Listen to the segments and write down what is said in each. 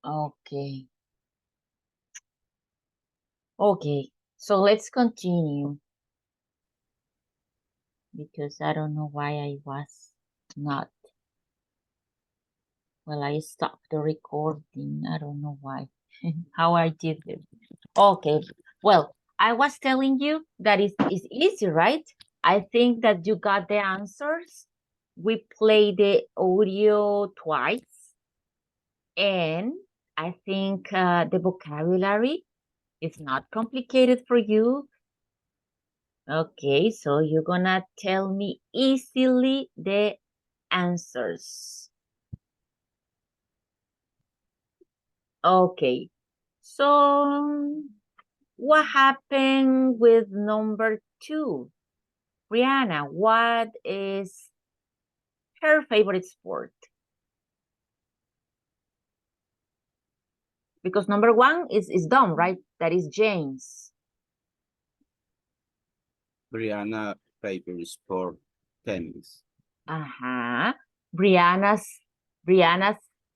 Okay. Okay, so let's continue. Because I don't know why I was not. Well, I stopped the recording. I don't know why. How I did it. Okay, well, I was telling you that it's easy, right? I think that you got the answers. We played the audio twice. And I think the vocabulary is not complicated for you. Okay, so you're gonna tell me easily the answers. Okay, so what happened with number 2? Rihanna, what is her favorite sport? Because number 1 is done, right? That is James. Brianna favorite sport, tennis. Uh-huh. Brianna's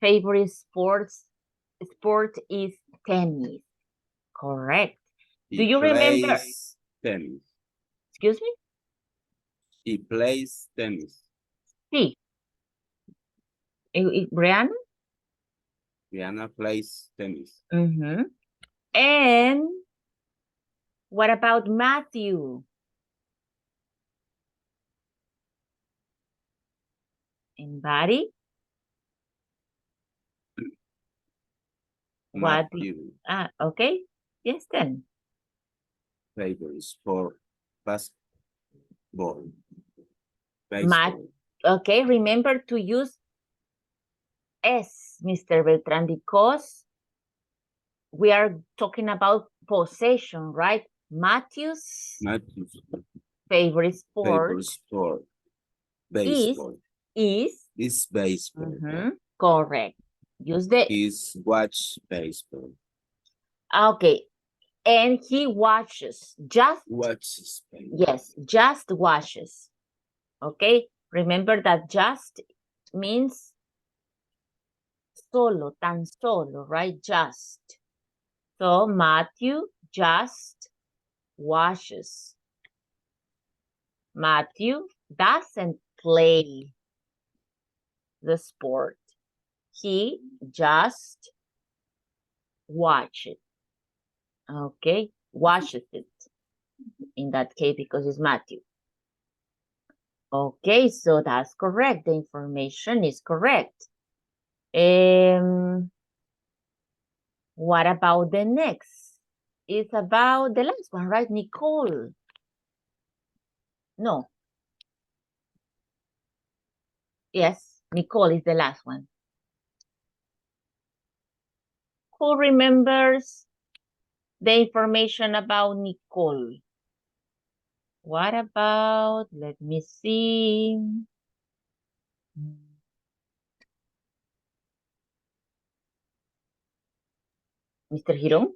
favorite sport is tennis. Correct. Do you remember? Plays tennis. Excuse me? He plays tennis. Sí. Brianna? Brianna plays tennis. Mm-hmm. And what about Matthew? Anybody? Matthew Okay. Yes, then. favorite sport, basketball. Matt. Baseball. Okay, remember to use S, Mr. Beltran, because we are talking about possession, right? Matthew's Matthew's favorite sport, favorite sport, baseball. is baseball. correct. Use the He's watch baseball. okay, and he watches Watches baseball. yes, just watches. Okay, remember that just means solo, tan solo, right? Just. So Matthew just watches. Matthew doesn't play the sport. He just watches. Okay, watches it in that case because it's Matthew. Okay, so that's correct. The information is correct. What about the next? It's about the last one, right? Nicole. No. Yes, Nicole is the last one. Who remembers the information about Nicole? What about, let me see. Mr. Hiro?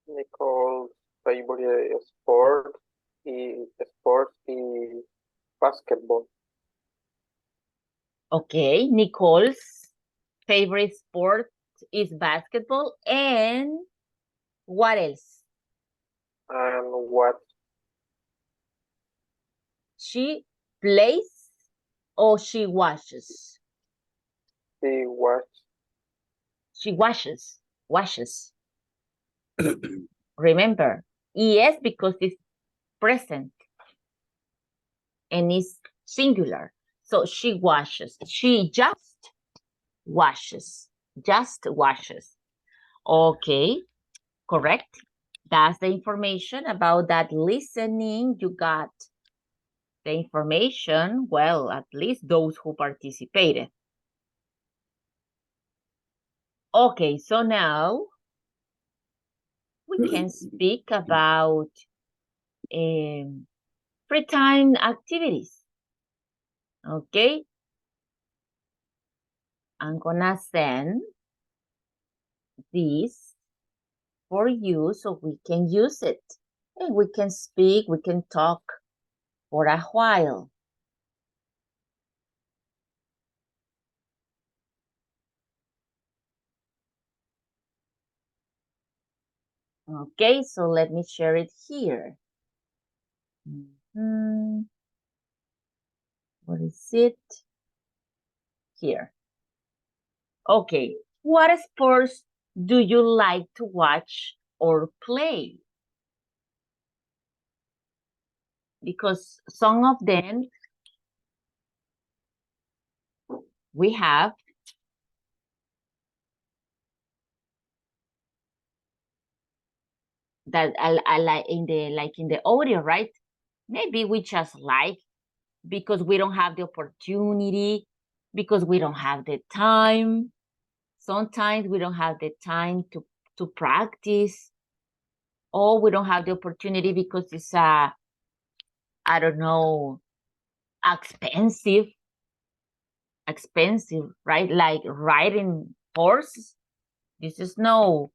Nicole's favorite sport is basketball. Okay, Nicole's favorite sport is basketball. And what else? And what She plays or she watches? she watch? She washes. Remember, yes, because it's present and it's singular. So she washes. She just washes. Just washes. Okay, correct. That's the information about that listening. You got the information, well, at least those who participated. Okay, so now we can speak about free time activities. Okay, I'm gonna send this for you so we can use it. And we can speak, we can talk for a while. Okay, so let me share it here. What is it? Here. Okay, what sports do you like to watch or play? Because some of them we have that I like in the audio, right? Maybe we just like because we don't have the opportunity, because we don't have the time. Sometimes we don't have the time to practice, or we don't have the opportunity because it's I don't know, expensive, right? Like riding horse. This is no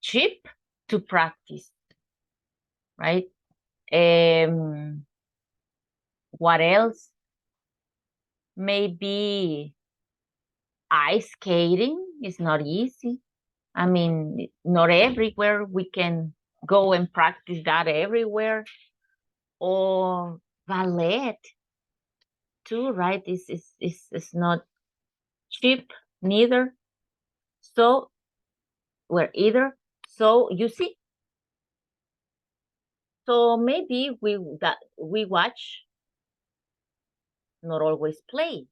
cheap to practice, right? What else? Maybe ice skating is not easy. I mean, not everywhere we can go and practice that everywhere. Or ballet too, right? It's not cheap neither. So we're either. So you see, so maybe we watch, not always play.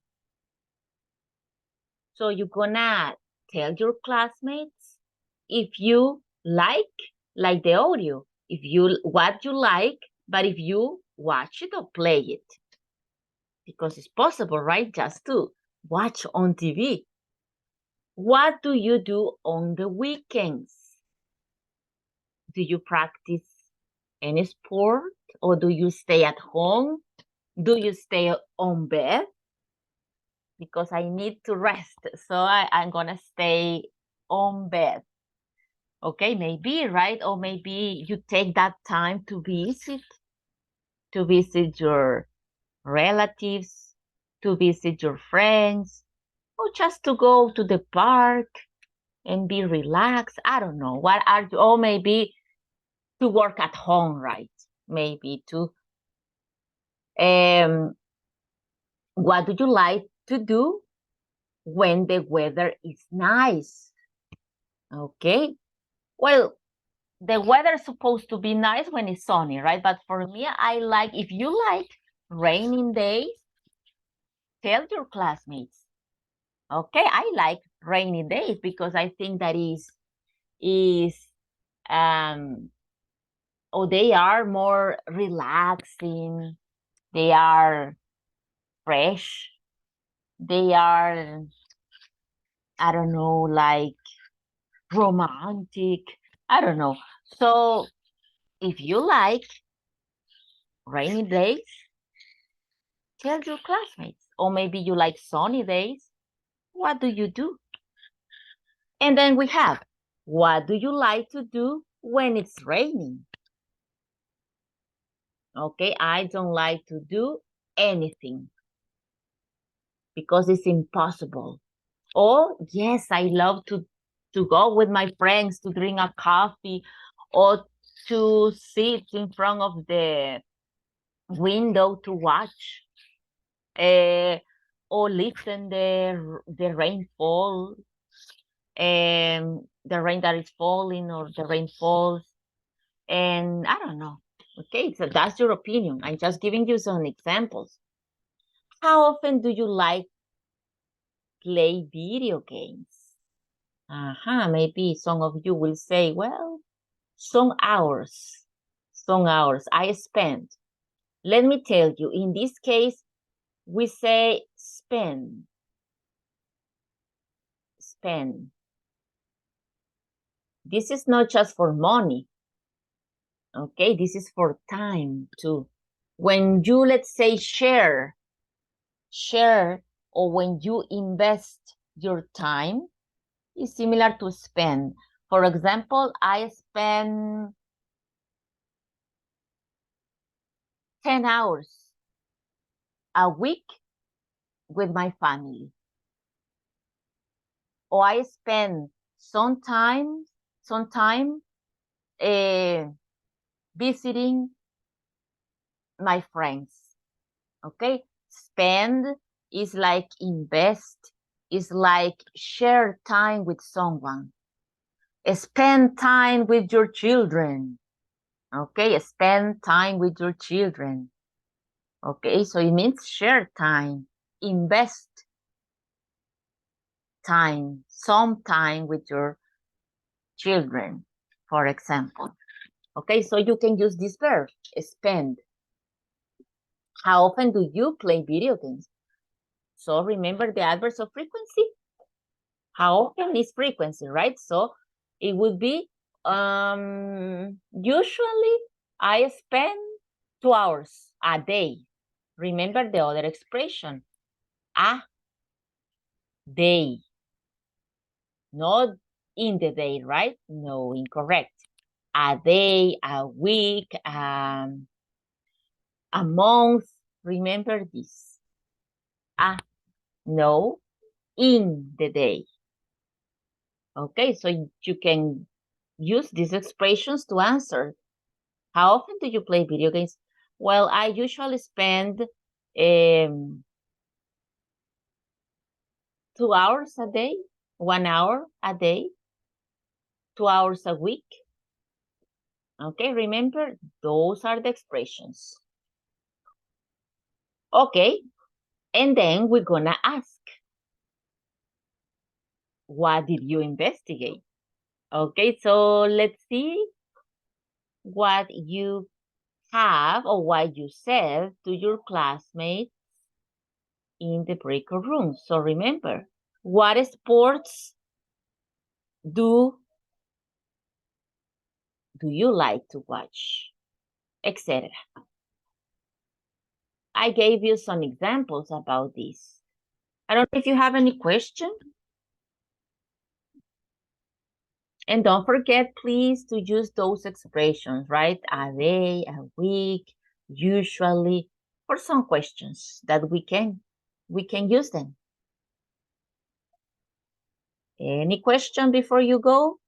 So you're gonna tell your classmates if you like the audio, if you what you like, but if you watch it or play it. Because it's possible, right? Just to watch on TV. What do you do on the weekends? Do you practice any sport or do you stay at home? Do you stay on bed? Because I need to rest, so I'm gonna stay on bed. Okay, maybe, right? Or maybe you take that time to visit your relatives, to visit your friends, or just to go to the park and be relaxed. I don't know. What are you? Or maybe to work at home, right? Maybe to. What do you like to do when the weather is nice? Okay. Well, the weather is supposed to be nice when it's sunny, right? But for me, I like, if you like raining days, tell your classmates. Okay, I like rainy days because I think that is or they are more relaxing, they are fresh, they are, I don't know, like romantic, I don't know. So if you like rainy days, tell your classmates. Or maybe you like sunny days, what do you do? And then we have, what do you like to do when it's raining? Okay, I don't like to do anything because it's impossible. Or yes, I love to go with my friends to drink a coffee or to sit in front of the window to watch or listen the rainfall and the rain that is falling or the rain falls. And I don't know. Okay, so that's your opinion. I'm just giving you some examples. How often do you like play video games? Maybe some of you will say, well, some hours. Some hours I spend. Let me tell you, in this case, we say spend. Spend. This is not just for money. Okay, this is for time too. When you, let's say, share, or when you invest your time, is similar to spend. For example, I spend 10 hours a week with my family. Or I spend some time visiting my friends. Okay, spend is like invest, is like share time with someone. Spend time with your children. Okay, spend time with your children. Okay, so it means share time, invest time, some time with your children, for example. Okay, so you can use this verb, spend. How often do you play video games? So remember the adverbs of frequency? How often is frequency, right? So it would be, usually I spend 2 hours a day. Remember the other expression, a day. Not in the day, right? No, incorrect. A day, a week, a month. Remember this. No, in the day. Okay, so you can use these expressions to answer. How often do you play video games? Well, I usually spend 2 hours a day, 1 hour a day, 2 hours a week. Okay, remember, those are the expressions. Okay, and then we're gonna ask, what did you investigate? Okay, so let's see what you have or what you said to your classmates in the breakout room. So remember, what sports do you like to watch, etc. I gave you some examples about this. I don't know if you have any question. And don't forget, please, to use those expressions, right? A day, a week, usually, for some questions that we can use them. Any question before you go?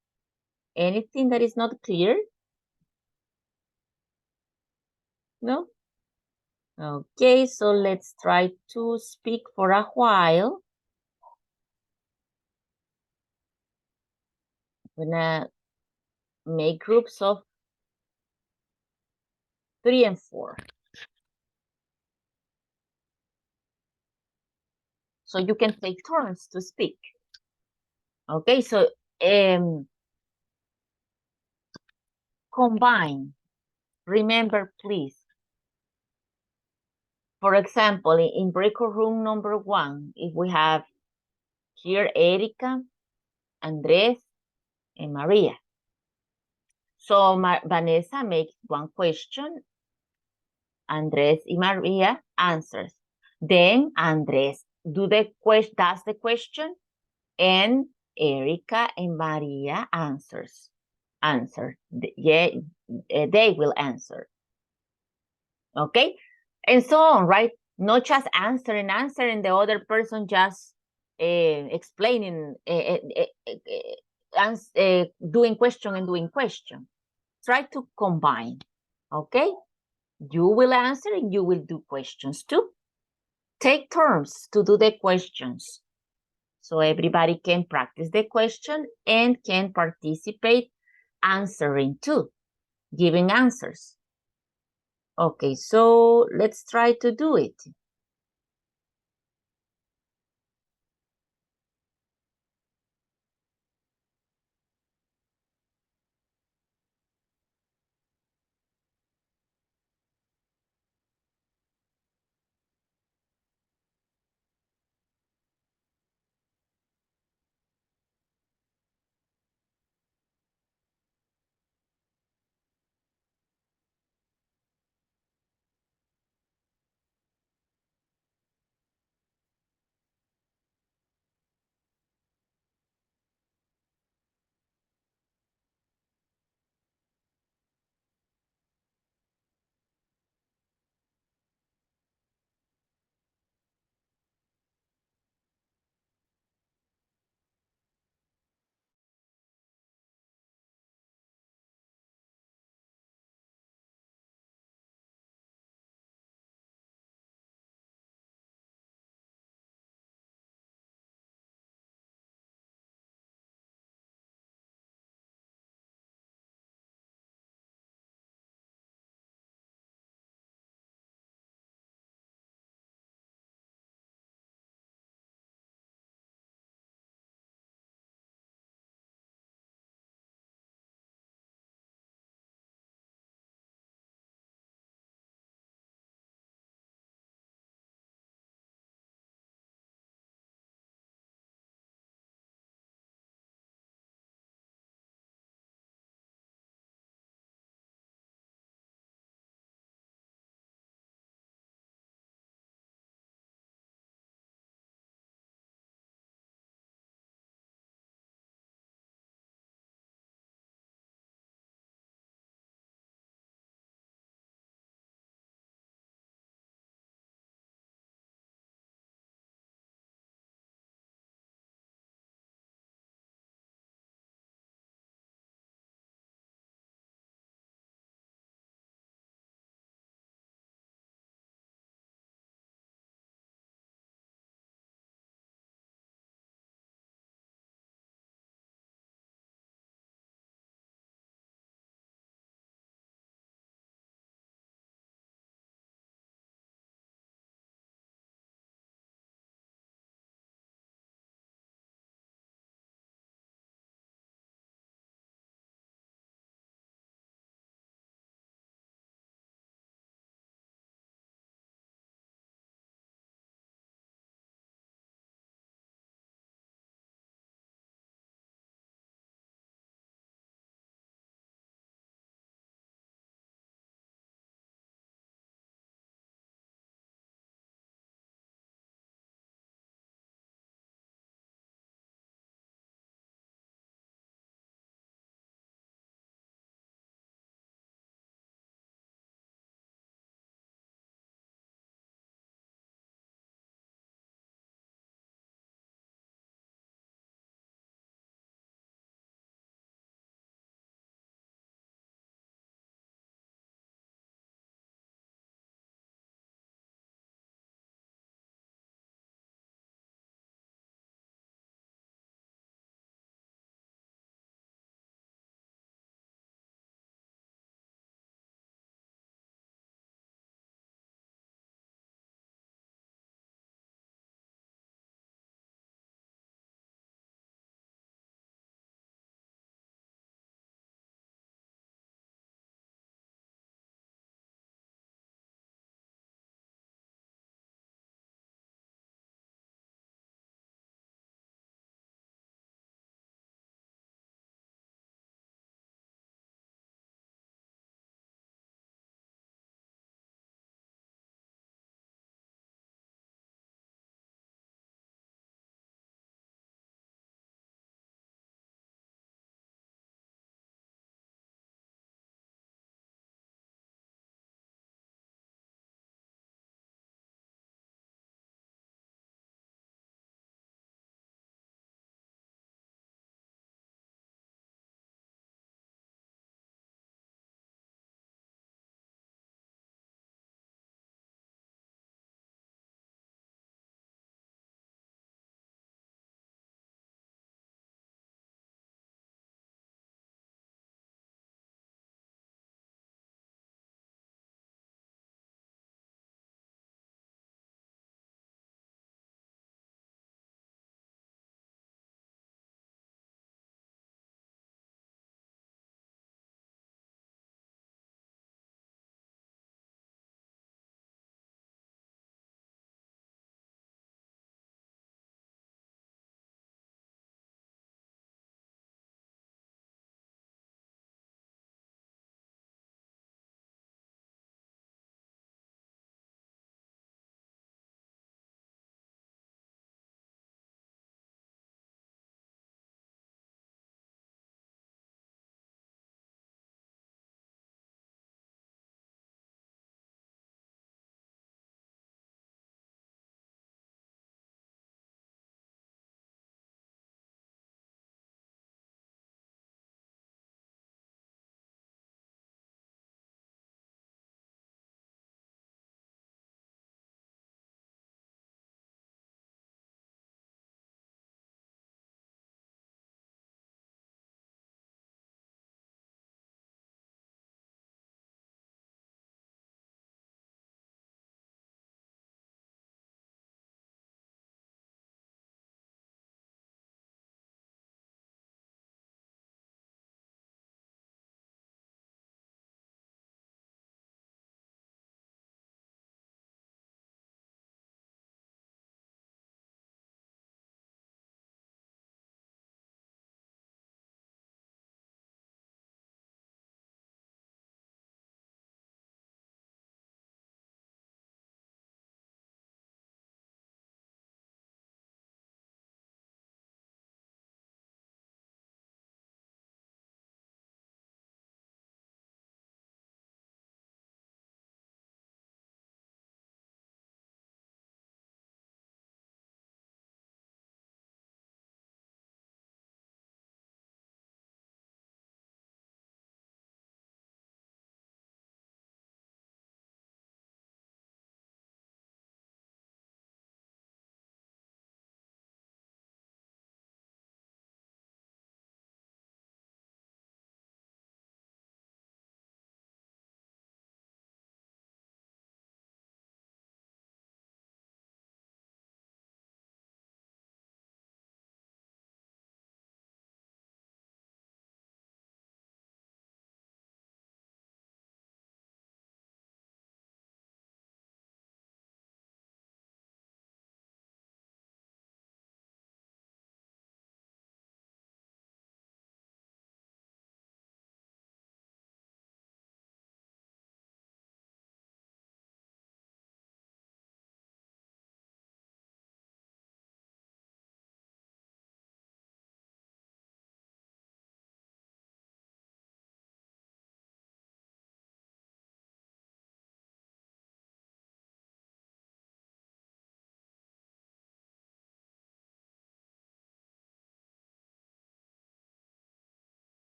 Anything that is not clear? No? Okay, so let's try to speak for a while. I'm gonna make groups of 3 and 4. So you can take turns to speak. Okay, so combine. Remember, please. For example, in breakout room number 1, if we have here Erika, Andres, and Maria. So Vanessa makes one question, Andres y Maria answers. Then Andres does the question, and Erika and Maria answer. Yeah, they will answer. Okay, and so on, right? Not just answer, and the other person just explaining, doing question and doing question. Try to combine, okay? You will answer and you will do questions too. Take turns to do the questions, so everybody can practice the question and can participate answering too, giving answers. Okay, so let's try to do it.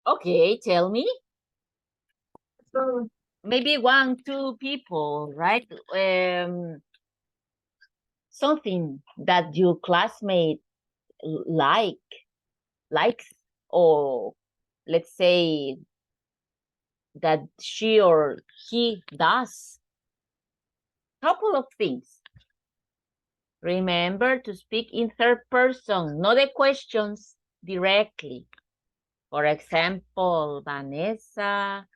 Okay, tell me. So maybe 1, 2 people, right? Something that your classmate likes, or let's say that she or he does. Couple of things. Remember to speak in third person, not the questions directly. For example, Vanessa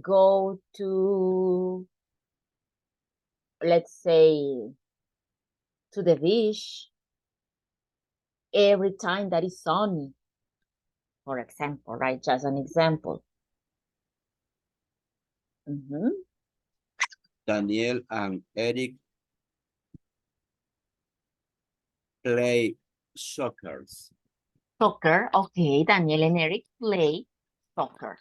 go to, let's say, to the beach every time that is sunny. For example, right? Just an example. Daniel and Eric play soccer. Soccer, okay. Daniel and Eric play soccer.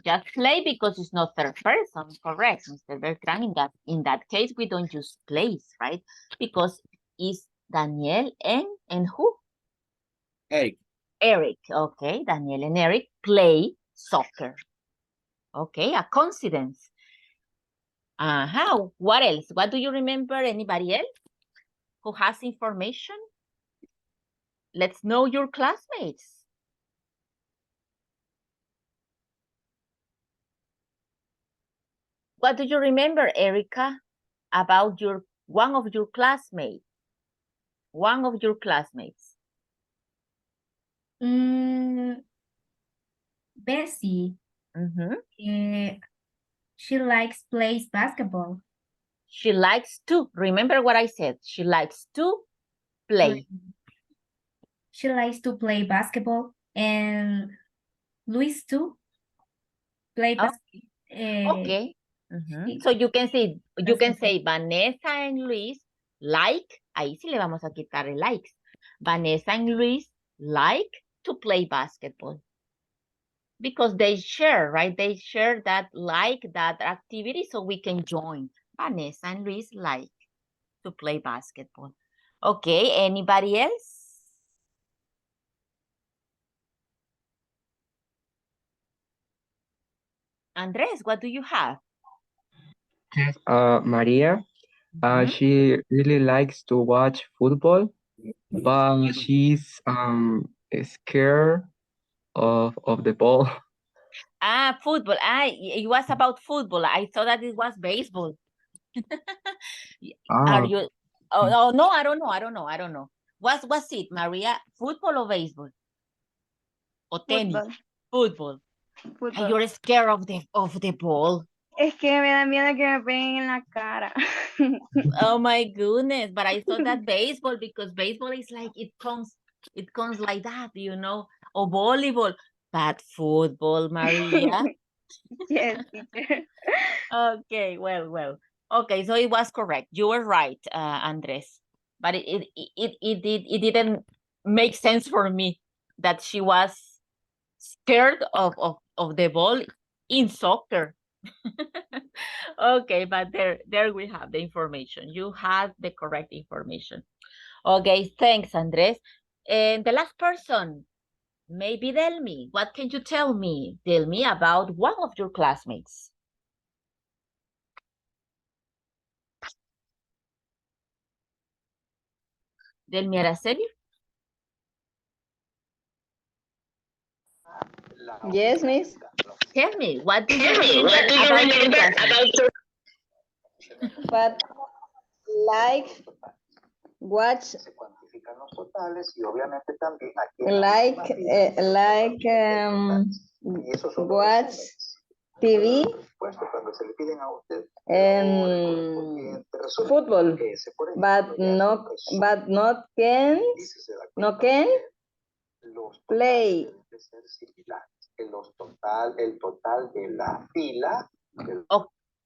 Just play because it's not third person, correct, Mr. Bertrand? In that case, we don't use plays, right? Because it's Daniel and who? Eric. Eric, okay. Daniel and Eric play soccer. Okay, a coincidence. What else? What do you remember? Anybody else who has information? Let's know your classmates. What do you remember, Erica, about one of your classmates? One of your classmates. Bessie. She likes plays basketball. She likes to. Remember what I said. She likes to play. She likes to play basketball, and Luis too. Play basketball. Okay. So you can say Vanessa and Luis like. Ahí sí le vamos a quitar el likes. Vanessa and Luis like to play basketball. Because they share, right? They share that activity, so we can join. Vanessa and Luis like to play basketball. Okay, anybody else? Andres, what do you have? Maria, she really likes to watch football, but she's scared of the ball. Football. It was about football. I thought that it was baseball. Are you? Oh, no, I don't know. What's it, Maria? Football or baseball? Or tennis? Football. Fútbol. You're scared of the ball. Es que me da miedo que me peguen en la cara. Oh my goodness! But I thought that baseball, because baseball is like it comes like that, or volleyball. But football, Maria. Yes, teacher. Okay, well. Okay, so it was correct. You were right, Andres. But it didn't make sense for me that she was scared of the ball in soccer. Okay, but there we have the information. You had the correct information. Okay, thanks, Andres. And the last person, maybe Delmi. What can you tell me, Delmi, about one of your classmates? Delmi Araceli? Yes, miss. Tell me, what do you remember about your classmate? But like watch watch TV football, but not can play.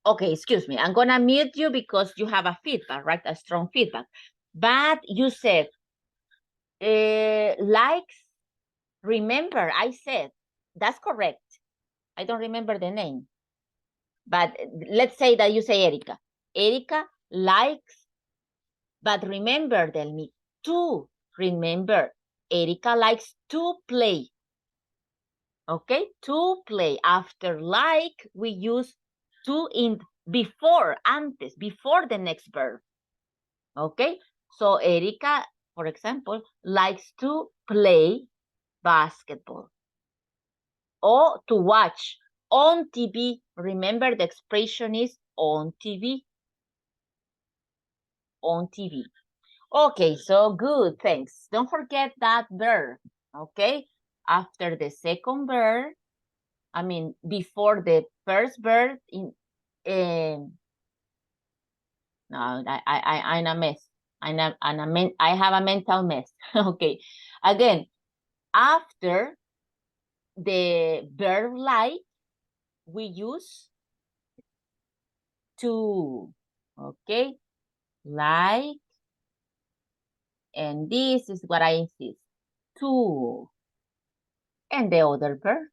Okay, excuse me. I'm gonna mute you because you have a feedback, right? A strong feedback. But you said likes. Remember, I said that's correct. I don't remember the name. But let's say that you say Erica. Erica likes, but remember, Delmi, to remember Erika likes to play. Okay, to play. After like, we use to in before, antes, before the next verb. Okay, so Erika, for example, likes to play basketball. Or to watch on TV. Remember, the expression is on TV. On TV. Okay, so good, thanks. Don't forget that verb, okay? After the second verb, I mean, before the first verb, no, I'm a mess. I have a mental mess. Okay, again, after the verb like, we use to, okay? Like, and this is what I insist, to. And the other verb.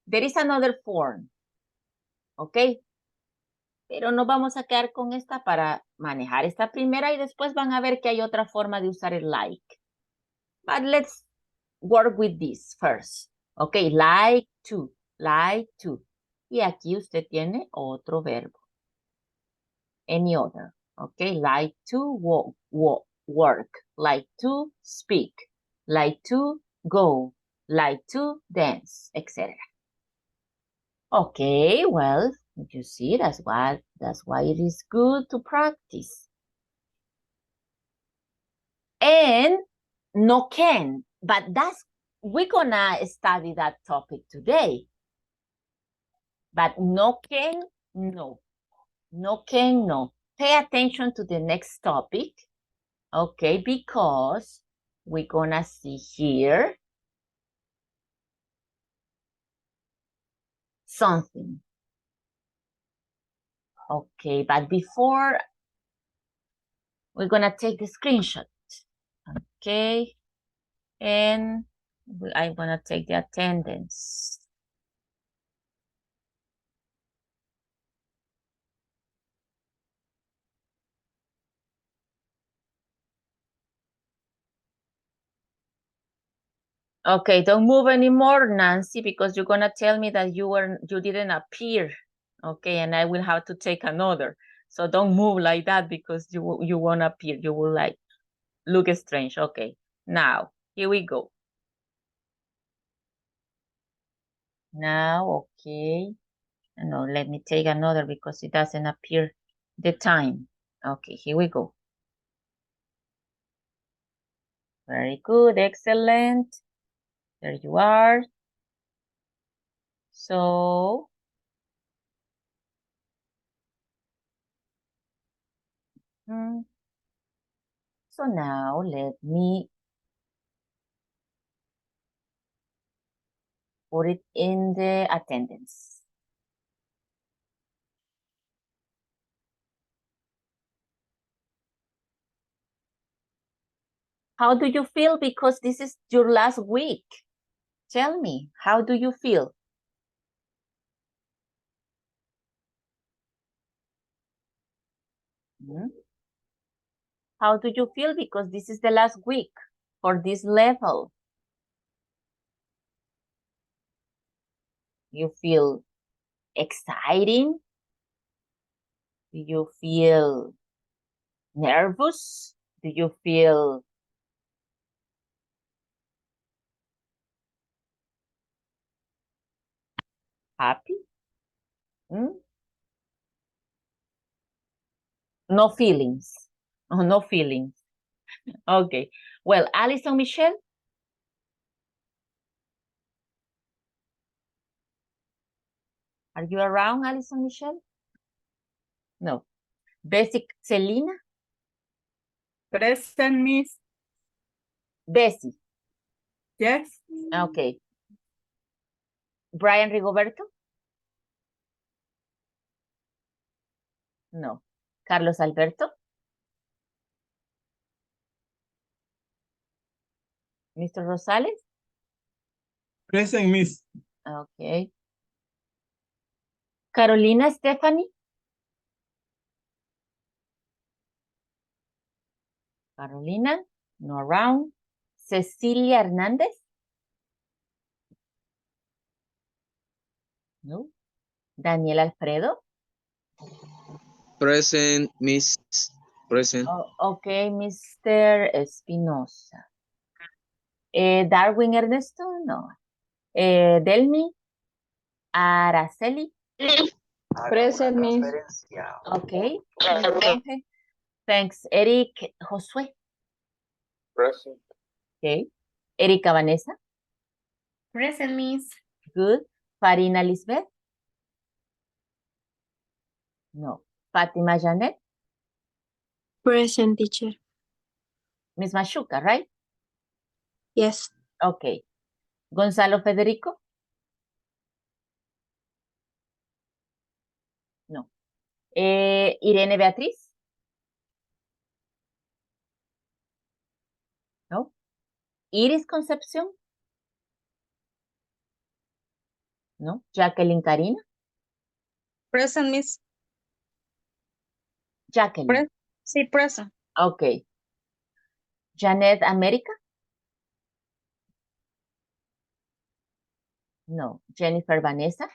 There is another form, okay? Pero nos vamos a quedar con esta para manejar esta primera y después van a ver que hay otra forma de usar el like. But let's work with this first. Okay, like to, like to. Y aquí usted tiene otro verbo. Any other, okay? Like to work, like to speak, like to go, like to dance, etc. Okay, well, you see, that's why it is good to practice. And no can, but we're gonna study that topic today. But no can, no. No can, no. Pay attention to the next topic, okay, because we're gonna see here something. Okay, but before, we're gonna take the screenshot. Okay, and I'm gonna take the attendance. Okay, don't move anymore, Nancy, because you're gonna tell me that you didn't appear. Okay, and I will have to take another. So don't move like that because you won't appear. You will like look strange. Okay, now here we go. Now, okay. No, let me take another because it doesn't appear the time. Okay, here we go. Very good, excellent. There you are. So, so now let me put it in the attendance. How do you feel? Because this is your last week. Tell me, how do you feel? How do you feel? Because this is the last week for this level. You feel exciting? Do you feel nervous? Do you feel happy? No feelings. Oh, no feelings. Okay. Well, Alison Michelle. Are you around, Alison Michelle? No. Basic Selena. Present, Miss. Bessie. Yes. Okay. Brian Rigoberto? No. Carlos Alberto? Mr. Rosales? Present, Miss. Okay. Carolina Stephanie? Carolina? No around. Cecilia Hernández? No. Daniel Alfredo? Present, Miss. Present. Oh, okay, Mr. Espinosa. Darwin Ernesto? No. Delmi? Araceli? Present, Miss. Okay. Okay. Thanks. Eric Josué? Present. Okay. Erika Vanessa? Present, Miss. Good. Farina Lisbeth? No. Fatima Janet? Present, teacher. Miss Mashuka, right? Yes. Okay. Gonzalo Federico? No. Irene Beatriz? No. Iris Concepción? No. Jacqueline Karina? Present, Miss. Jacqueline. Sí, present. Okay. Janet America? No. Jennifer Vanessa?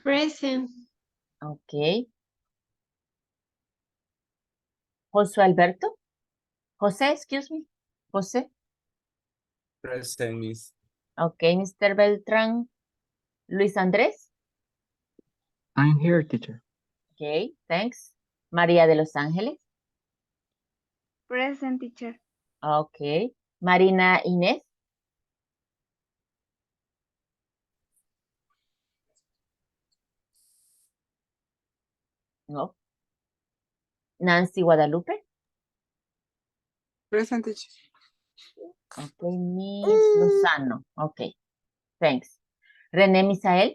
Present. Okay. José Alberto? José, excuse me. José? Present, Miss. Okay, Mr. Beltrán. Luis Andrés? I'm here, teacher. Okay, thanks. María de los Ángeles? Present, teacher. Okay. Marina Inés? No. Nancy Guadalupe? Present, teacher. Okay, Miss Lozano. Okay, thanks. René Misael?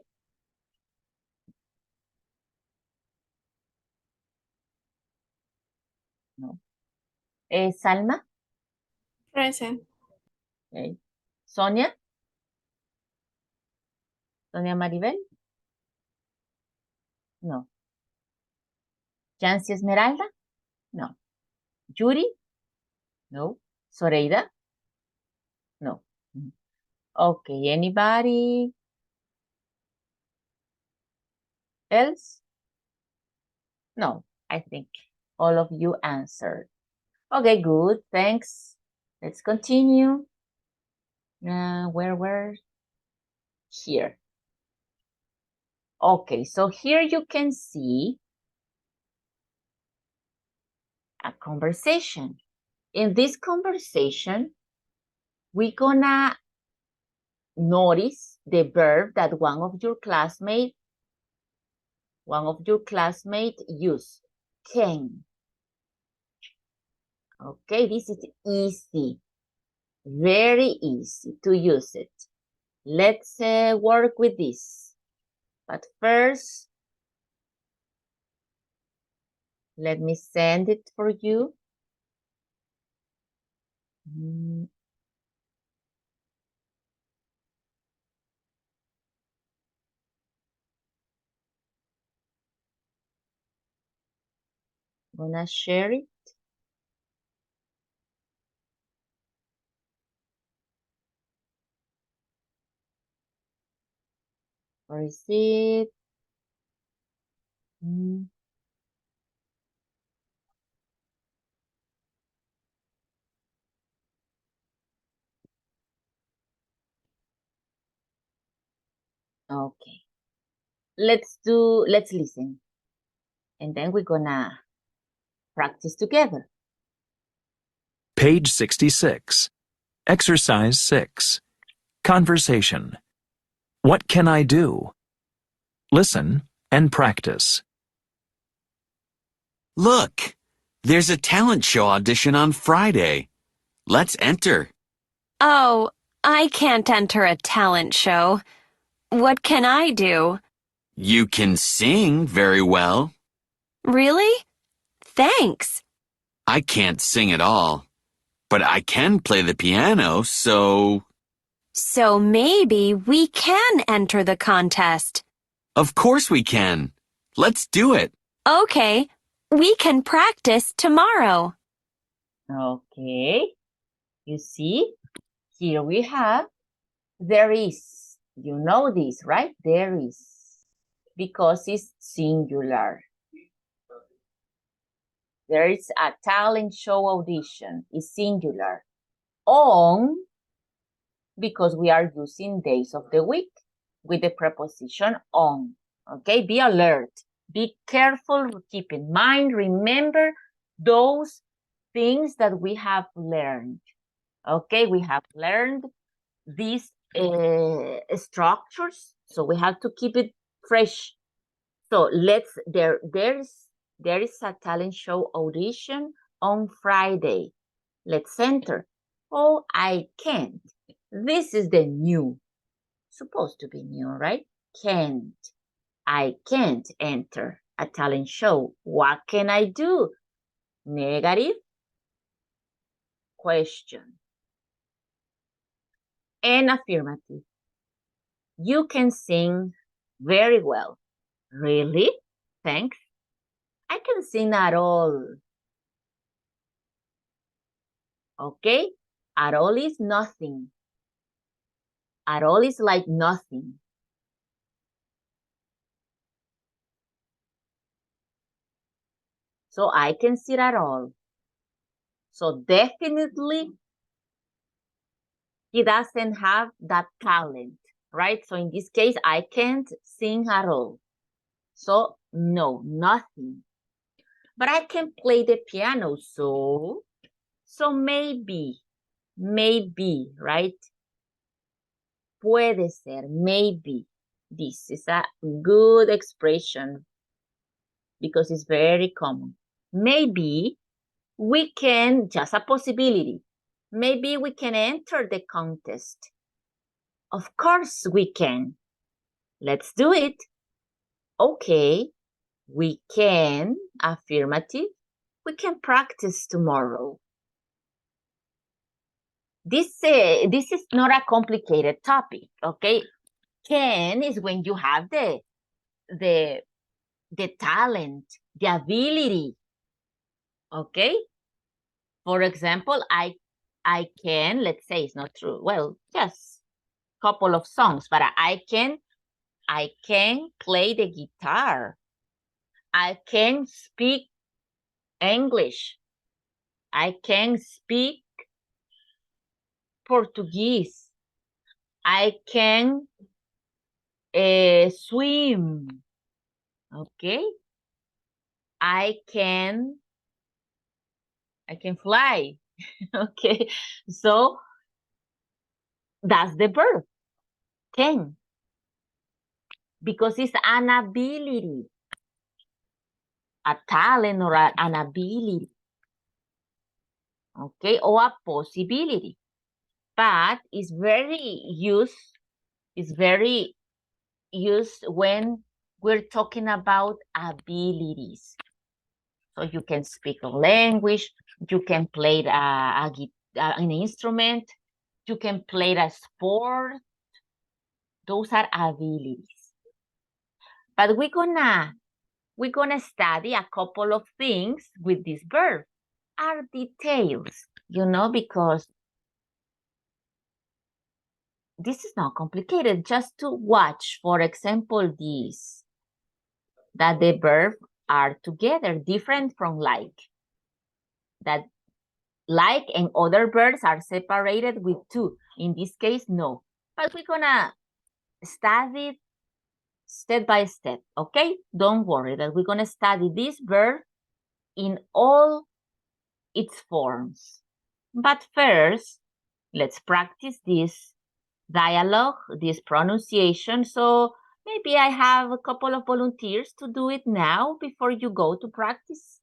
No. Salma? Present. Okay. Sonia? Sonia Maribel? No. Yancy Esmeralda? No. Yuri? No. Soreida? No. Okay, anybody else? No, I think all of you answered. Okay, good, thanks. Let's continue. Where were here? Okay, so here you can see a conversation. In this conversation, we're gonna notice the verb that one of your classmates use, can. Okay, this is easy, very easy to use it. Let's work with this. But first, let me send it for you. I'm gonna share it. Where is it? Okay. Let's listen. And then we're gonna practice together. Page 66. Exercise 6. Conversation. What can I do? Listen and practice. Look, there's a talent show audition on Friday. Let's enter. Oh, I can't enter a talent show. What can I do? You can sing very well. Really? Thanks. I can't sing at all, but I can play the piano, so... So maybe we can enter the contest. Of course we can. Let's do it. Okay, we can practice tomorrow. Okay. You see, here we have, there is. You know this, right? There is. Because it's singular. There is a talent show audition. It's singular. On, because we are using days of the week with the preposition on. Okay, be alert. Be careful. Keep in mind. Remember those things that we have learned. Okay, we have learned these structures, so we have to keep it fresh. So there is a talent show audition on Friday. Let's enter. Oh, I can't. This is the new. Supposed to be new, right? Can't. I can't enter a talent show. What can I do? Negative question. And affirmative. You can sing very well. Really? Thanks. I can sing at all. Okay? At all is nothing. At all is like nothing. So I can sing at all. So definitely he doesn't have that talent, right? So in this case, I can't sing at all. So no, nothing. But I can play the piano, so maybe, right? Puede ser, maybe. This is a good expression because it's very common. Maybe we can, just a possibility, maybe we can enter the contest. Of course we can. Let's do it. Okay, we can, affirmative. We can practice tomorrow. This is not a complicated topic, okay? Can is when you have the talent, the ability, okay? For example, I can, let's say it's not true. Well, just a couple of songs, but I can play the guitar. I can speak English. I can speak Portuguese. I can swim. Okay. I can fly. Okay. So that's the verb. Can. Because it's an ability. A talent or an ability. Okay. Or a possibility. But it's very used when we're talking about abilities. So you can speak a language, you can play an instrument, you can play a sport. Those are abilities. But we're gonna study a couple of things with this verb. Are details, because this is not complicated. Just to watch, for example, this, that the verb are together, different from like. That like and other verbs are separated with two. In this case, no. But we're gonna study step by step, okay? Don't worry that we're gonna study this verb in all its forms. But first, let's practice this dialogue, this pronunciation. So maybe I have a couple of volunteers to do it now before you go to practice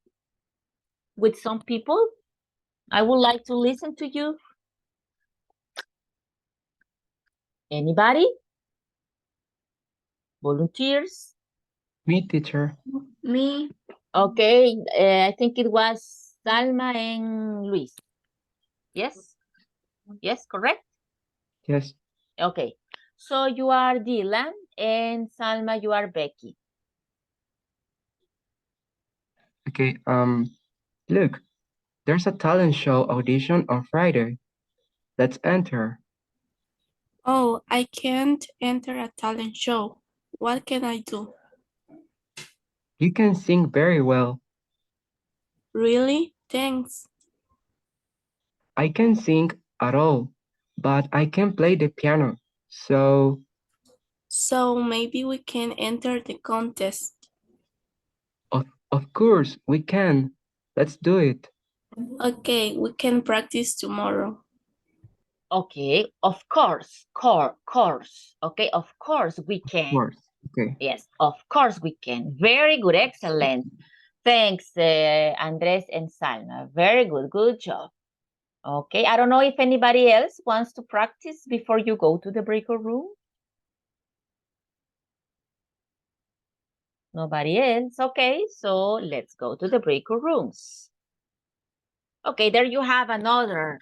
with some people. I would like to listen to you. Anybody? Volunteers? Me, teacher. Me. Okay, I think it was Salma and Luis. Yes? Yes, correct? Yes. Okay, so you are Dylan and Salma, you are Becky. Okay. Look, There's a talent show audition on Friday. Let's enter. Oh, I can't enter a talent show. What can I do? You can sing very well. Really? Thanks. I can sing at all, but I can play the piano. So, So maybe we can enter the contest. of course, we can. Let's do it. Okay, we can practice tomorrow. Okay, of course, course. Okay, of course we Of can. course. Okay. Yes, of course we can. Very good, excellent. Thanks, Andres and Salma. Very good, good job. Okay, I don't know if anybody else wants to practice before you go to the breakout room. Nobody else. Okay, so let's go to the breakout rooms. Okay, there you have another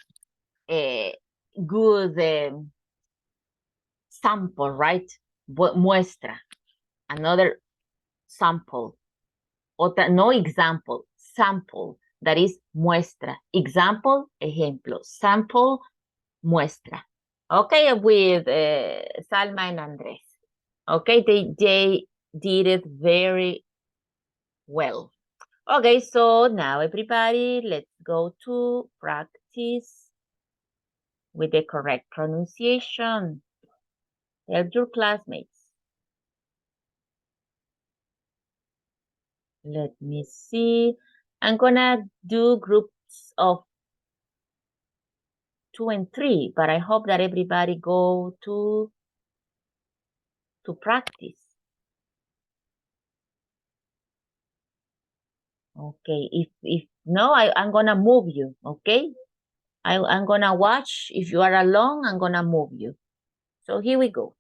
good sample, right? Muestra. Another sample. Otra, no example, sample. That is muestra. Example, ejemplo. Sample, muestra. Okay, with Salma and Andres. Okay, they did it very well. Okay, so now everybody, let's go to practice with the correct pronunciation. Help your classmates. Let me see. I'm gonna do groups of 2 and 3, but I hope that everybody go to practice. Okay, if no, I'm gonna move you, okay? I'm gonna watch. If you are alone, I'm gonna move you. So here we go.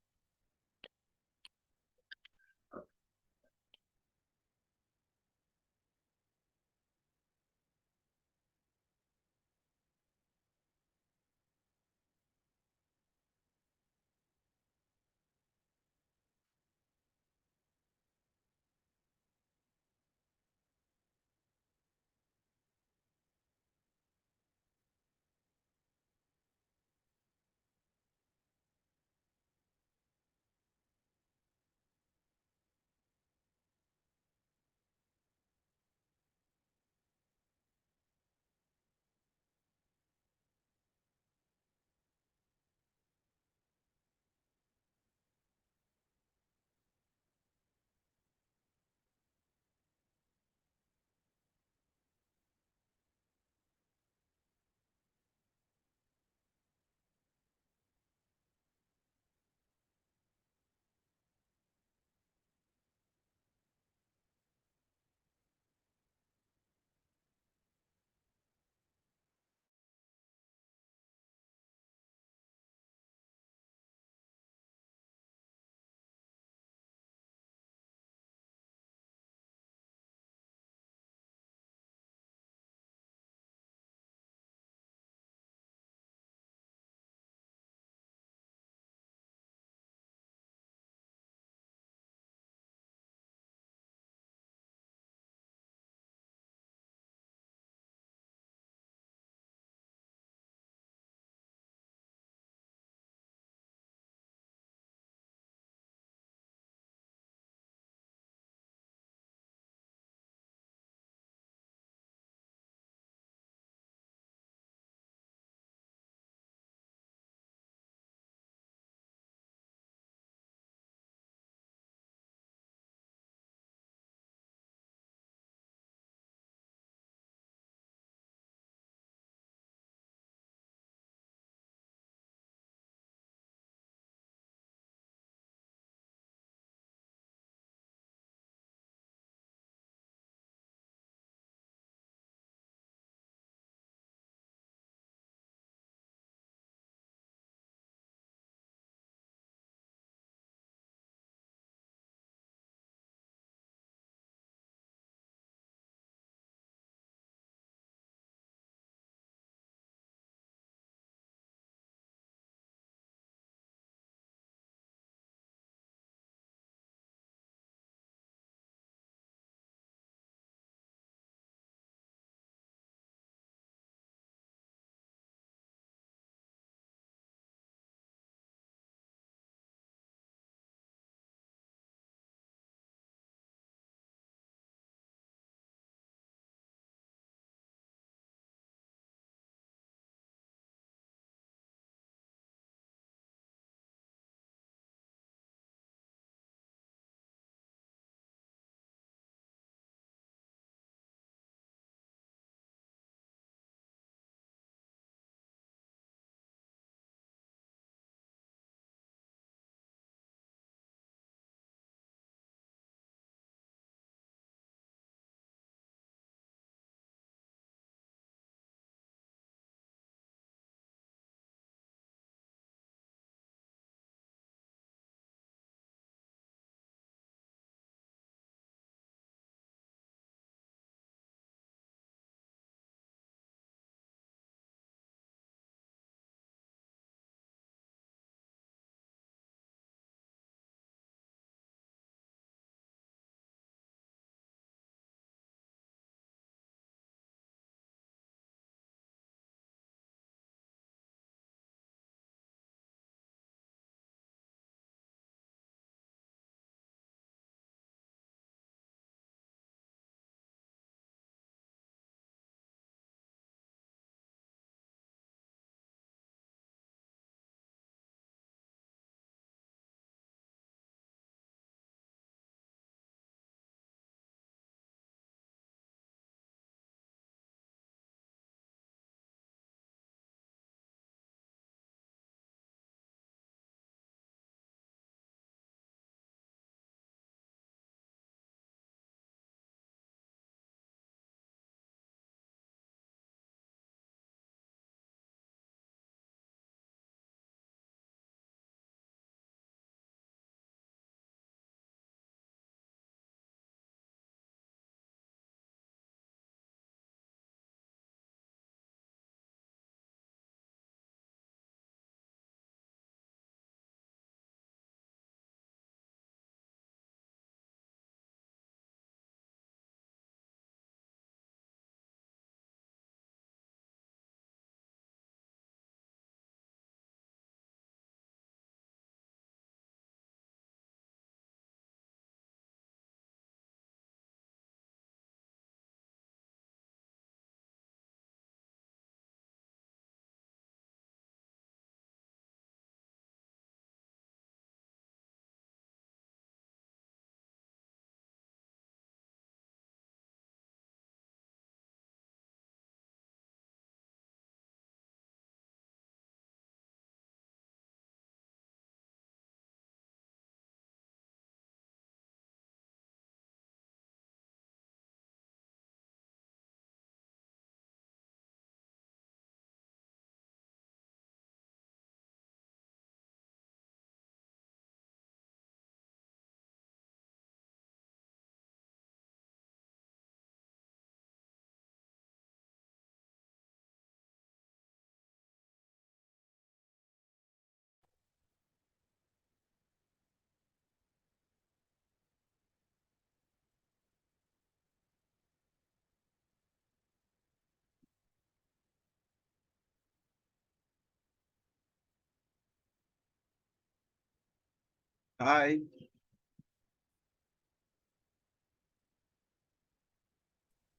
Hi.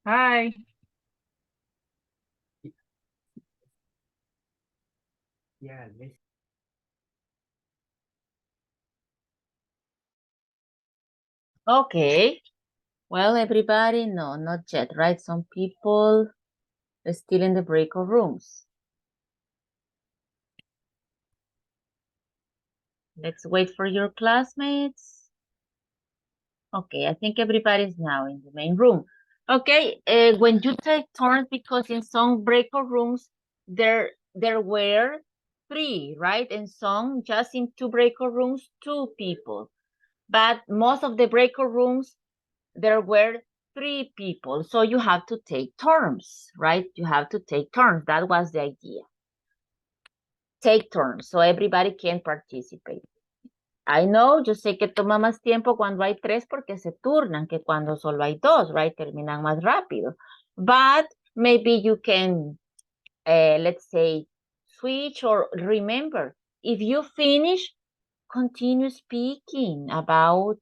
Hi. Yeah, Okay. Well, everybody, no, not yet, right? Some people are still in the breakout rooms. Let's wait for your classmates. Okay, I think everybody's now in the main room. Okay, when you take turns, because in some breakout rooms, there were 3, right? And some just in 2 breakout rooms, 2 people. But most of the breakout rooms, there were 3 people. So you have to take turns, right? You have to take turns. That was the idea. Take turns so everybody can participate. I know, yo sé que toma más tiempo cuando hay 3 porque se turnan que cuando solo hay 2, right? Terminan más rápido. But maybe you can, let's say, switch or remember. If you finish, continue speaking about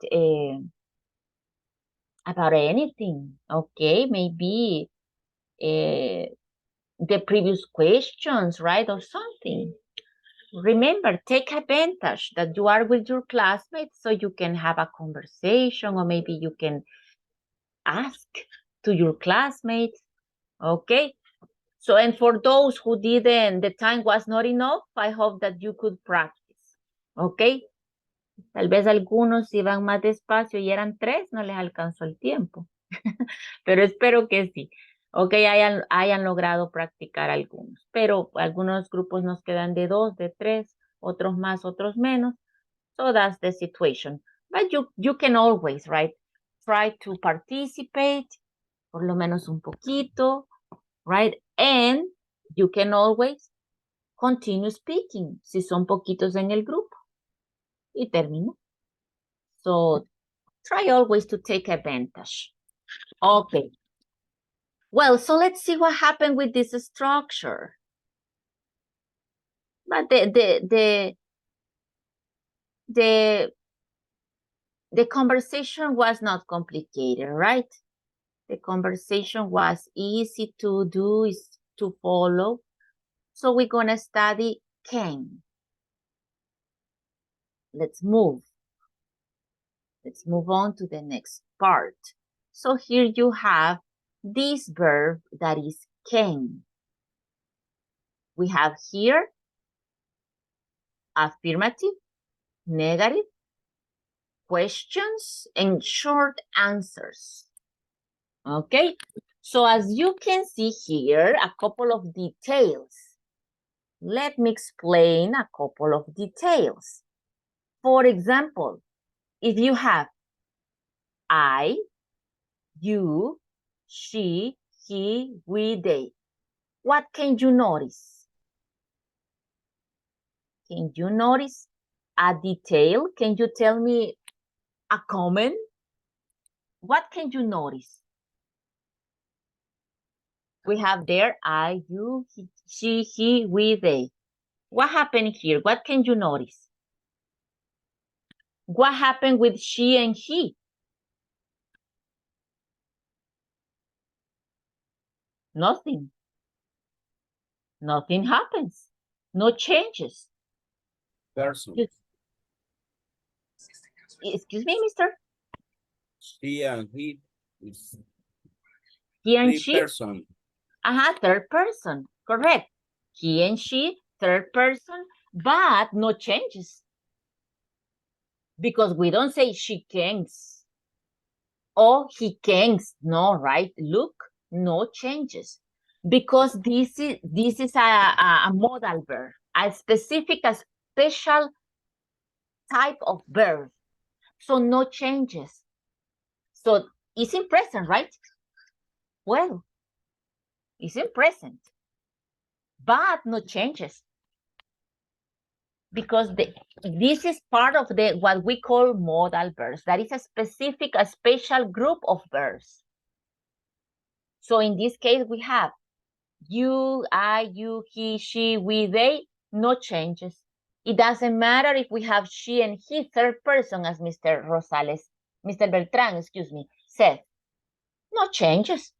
anything, okay? Maybe the previous questions, right? Or something. Remember, take advantage that you are with your classmates so you can have a conversation, or maybe you can ask to your classmates, okay? So, and for those who didn't, the time was not enough, I hope that you could practice, okay? Tal vez algunos iban más despacio y eran 3, no les alcanzó el tiempo, pero espero que sí. Ok, hayan logrado practicar algunos, pero algunos grupos nos quedan de 2, de 3, otros más, otros menos. So that's the situation. But you can always, right, try to participate, por lo menos un poquito, right? And you can always continue speaking, si son poquitos en el grupo. Y termino. So try always to take advantage. Okay. Well, so let's see what happened with this structure. But the conversation was not complicated, right? The conversation was easy to do, is to follow. So we're gonna study can. Let's move. Let's move on to the next part. So here you have this verb that is can. We have here affirmative, negative, questions, and short answers. Okay, so as you can see here, a couple of details. Let me explain a couple of details. For example, if you have I, you, she, he, we, they, what can you notice? Can you notice a detail? Can you tell me a comment? What can you notice? We have there I, you, he, she, he, we, they. What happened here? What can you notice? What happened with she and he? Nothing. Nothing happens. No changes. person. Excuse me, mister? She and he is He and 3 she? person. Third person. Correct. He and she, third person, but no changes. Because we don't say she can's or he can's. No, right? Look, no changes. Because this is a modal verb, a specific, a special type of verb. So no changes. So it's in present, right? Well, it's in present, but no changes. Because this is part of what we call modal verbs. That is a special group of verbs. So in this case, we have you, I, you, he, she, we, they, no changes. It doesn't matter if we have she and he, third person, as Mr. Beltran, excuse me, said. No changes.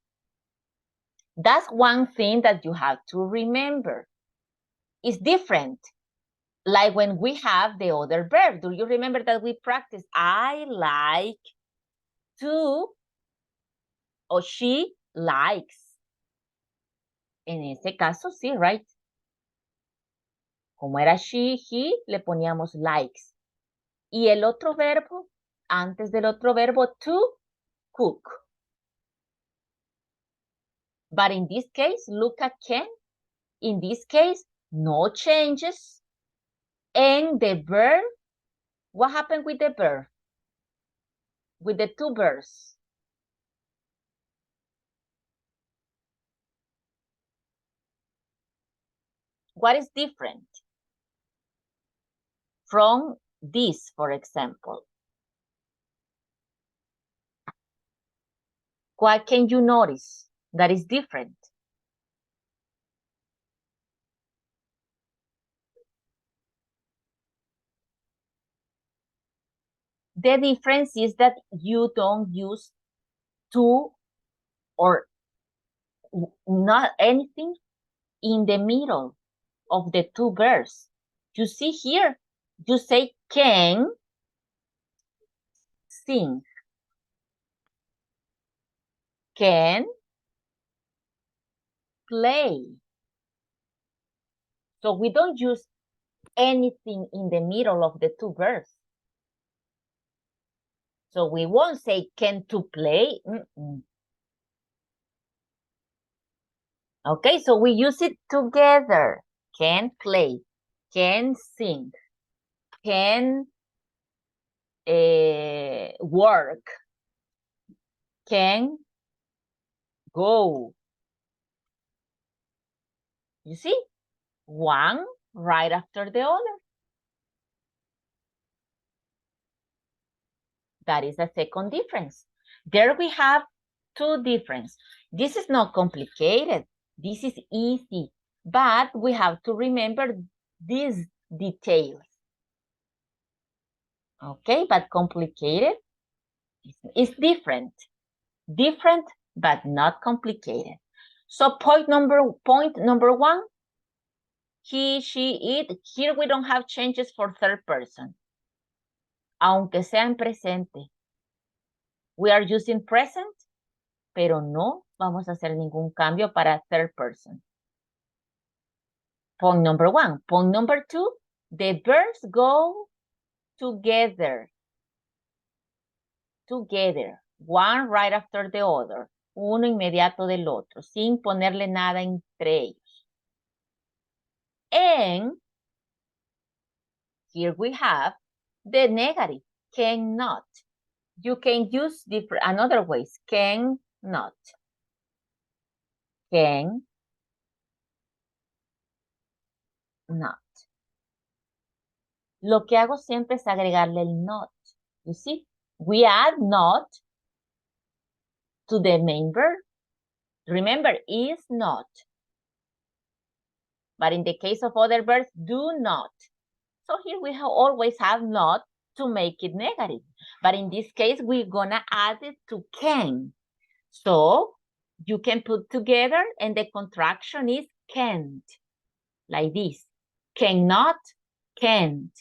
That's one thing that you have to remember. It's different. Like when we have the other verb. Do you remember that we practiced? I like to, or she likes. En ese caso, sí, right? Como era she, he, le poníamos likes. Y el otro verbo, antes del otro verbo, to cook. But in this case, look at can. In this case, no changes. And the verb, what happened with the verb? With the two verbs? What is different from this, for example? What can you notice that is different? The difference is that you don't use to or not anything in the middle of the two verbs. You see here, you say can sing, can play. So we don't use anything in the middle of the two verbs. So we won't say can to play. Okay, so we use it together. Can play, can sing, can work, can go. You see? One right after the other. That is the second difference. There we have two differences. This is not complicated. This is easy. But we have to remember these details. Okay, but complicated is different. Different, but not complicated. So point number one, he, she, it. Here we don't have changes for third person. Aunque sea en presente. We are using present, pero no vamos a hacer ningún cambio para third person. Point number one. Point number two, the verbs go together. Together. One right after the other. Uno inmediato del otro, sin ponerle nada entre ellos. And here we have the negative, cannot. You can use another ways. Can not. Can not. Lo que hago siempre es agregarle el not. You see, we add not to the main verb. Remember, is not. But in the case of other verbs, do not. So here we always have not to make it negative. But in this case, we're gonna add it to can. So you can put together and the contraction is can't. Like this. Cannot, can't.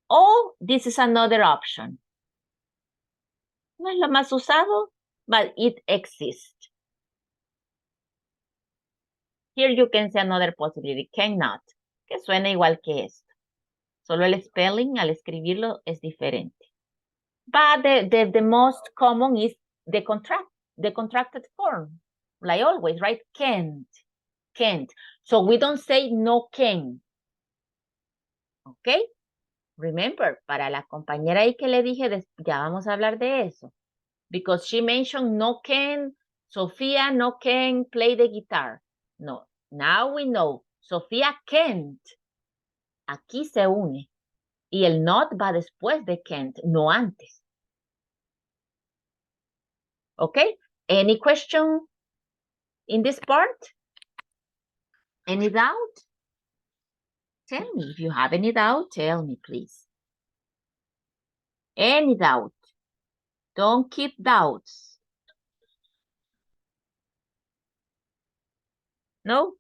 Oh, this is another option. No es lo más usado, but it exists. Here you can say another possibility, cannot, que suena igual que esto. Solo el spelling al escribirlo es diferente. But the most common is the contracted form, like always, right? Can't. So we don't say no can. Okay? Remember, para la compañera ahí que le dije, ya vamos a hablar de eso. Because she mentioned no can, Sofia no can play the guitar. No, now we know, Sofia can't. Aquí se une. Y el not va después de can't, no antes. Okay? Any question in this part? Any doubt? Tell me. If you have any doubt, tell me, please. Any doubt. Don't keep doubts. No?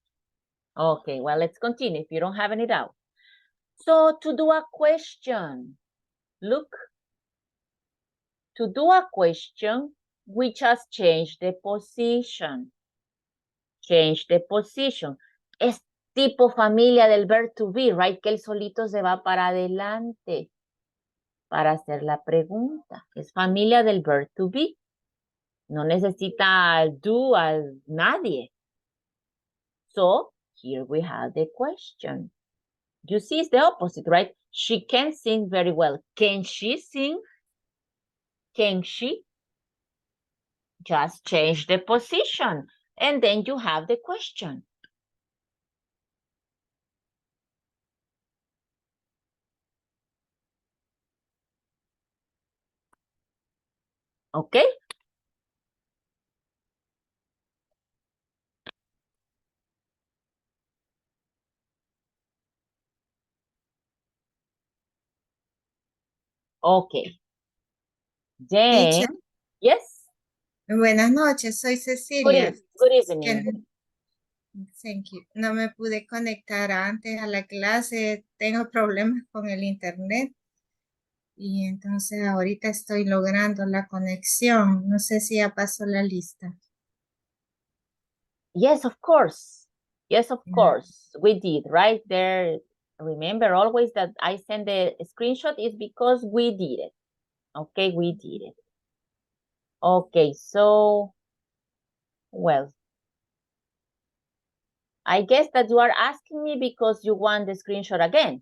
Okay, well, let's continue if you don't have any doubt. So to do a question, look, to do a question, we just change the position. Change the position. Es tipo familia del verb to be, right? Que él solito se va para adelante para hacer la pregunta. Es familia del verb to be. No necesita al do, al nadie. So, here we have the question. You see, it's the opposite, right? She can sing very well. Can she sing? Can she? Just change the position. And then you have the question. Okay? Okay. Then, Teacher, yes? buenas noches, soy Good, Cecilia. good evening. Thank you. No me pude conectar antes a la clase, tengo problemas con el internet y entonces ahorita estoy logrando la conexión. No sé si ya pasó la lista. Yes, of course. Yes, of course. We did, right there. Remember always that I send the screenshot is because we did it. Okay, we did it. Okay, so, well, I guess that you are asking me because you want the screenshot again.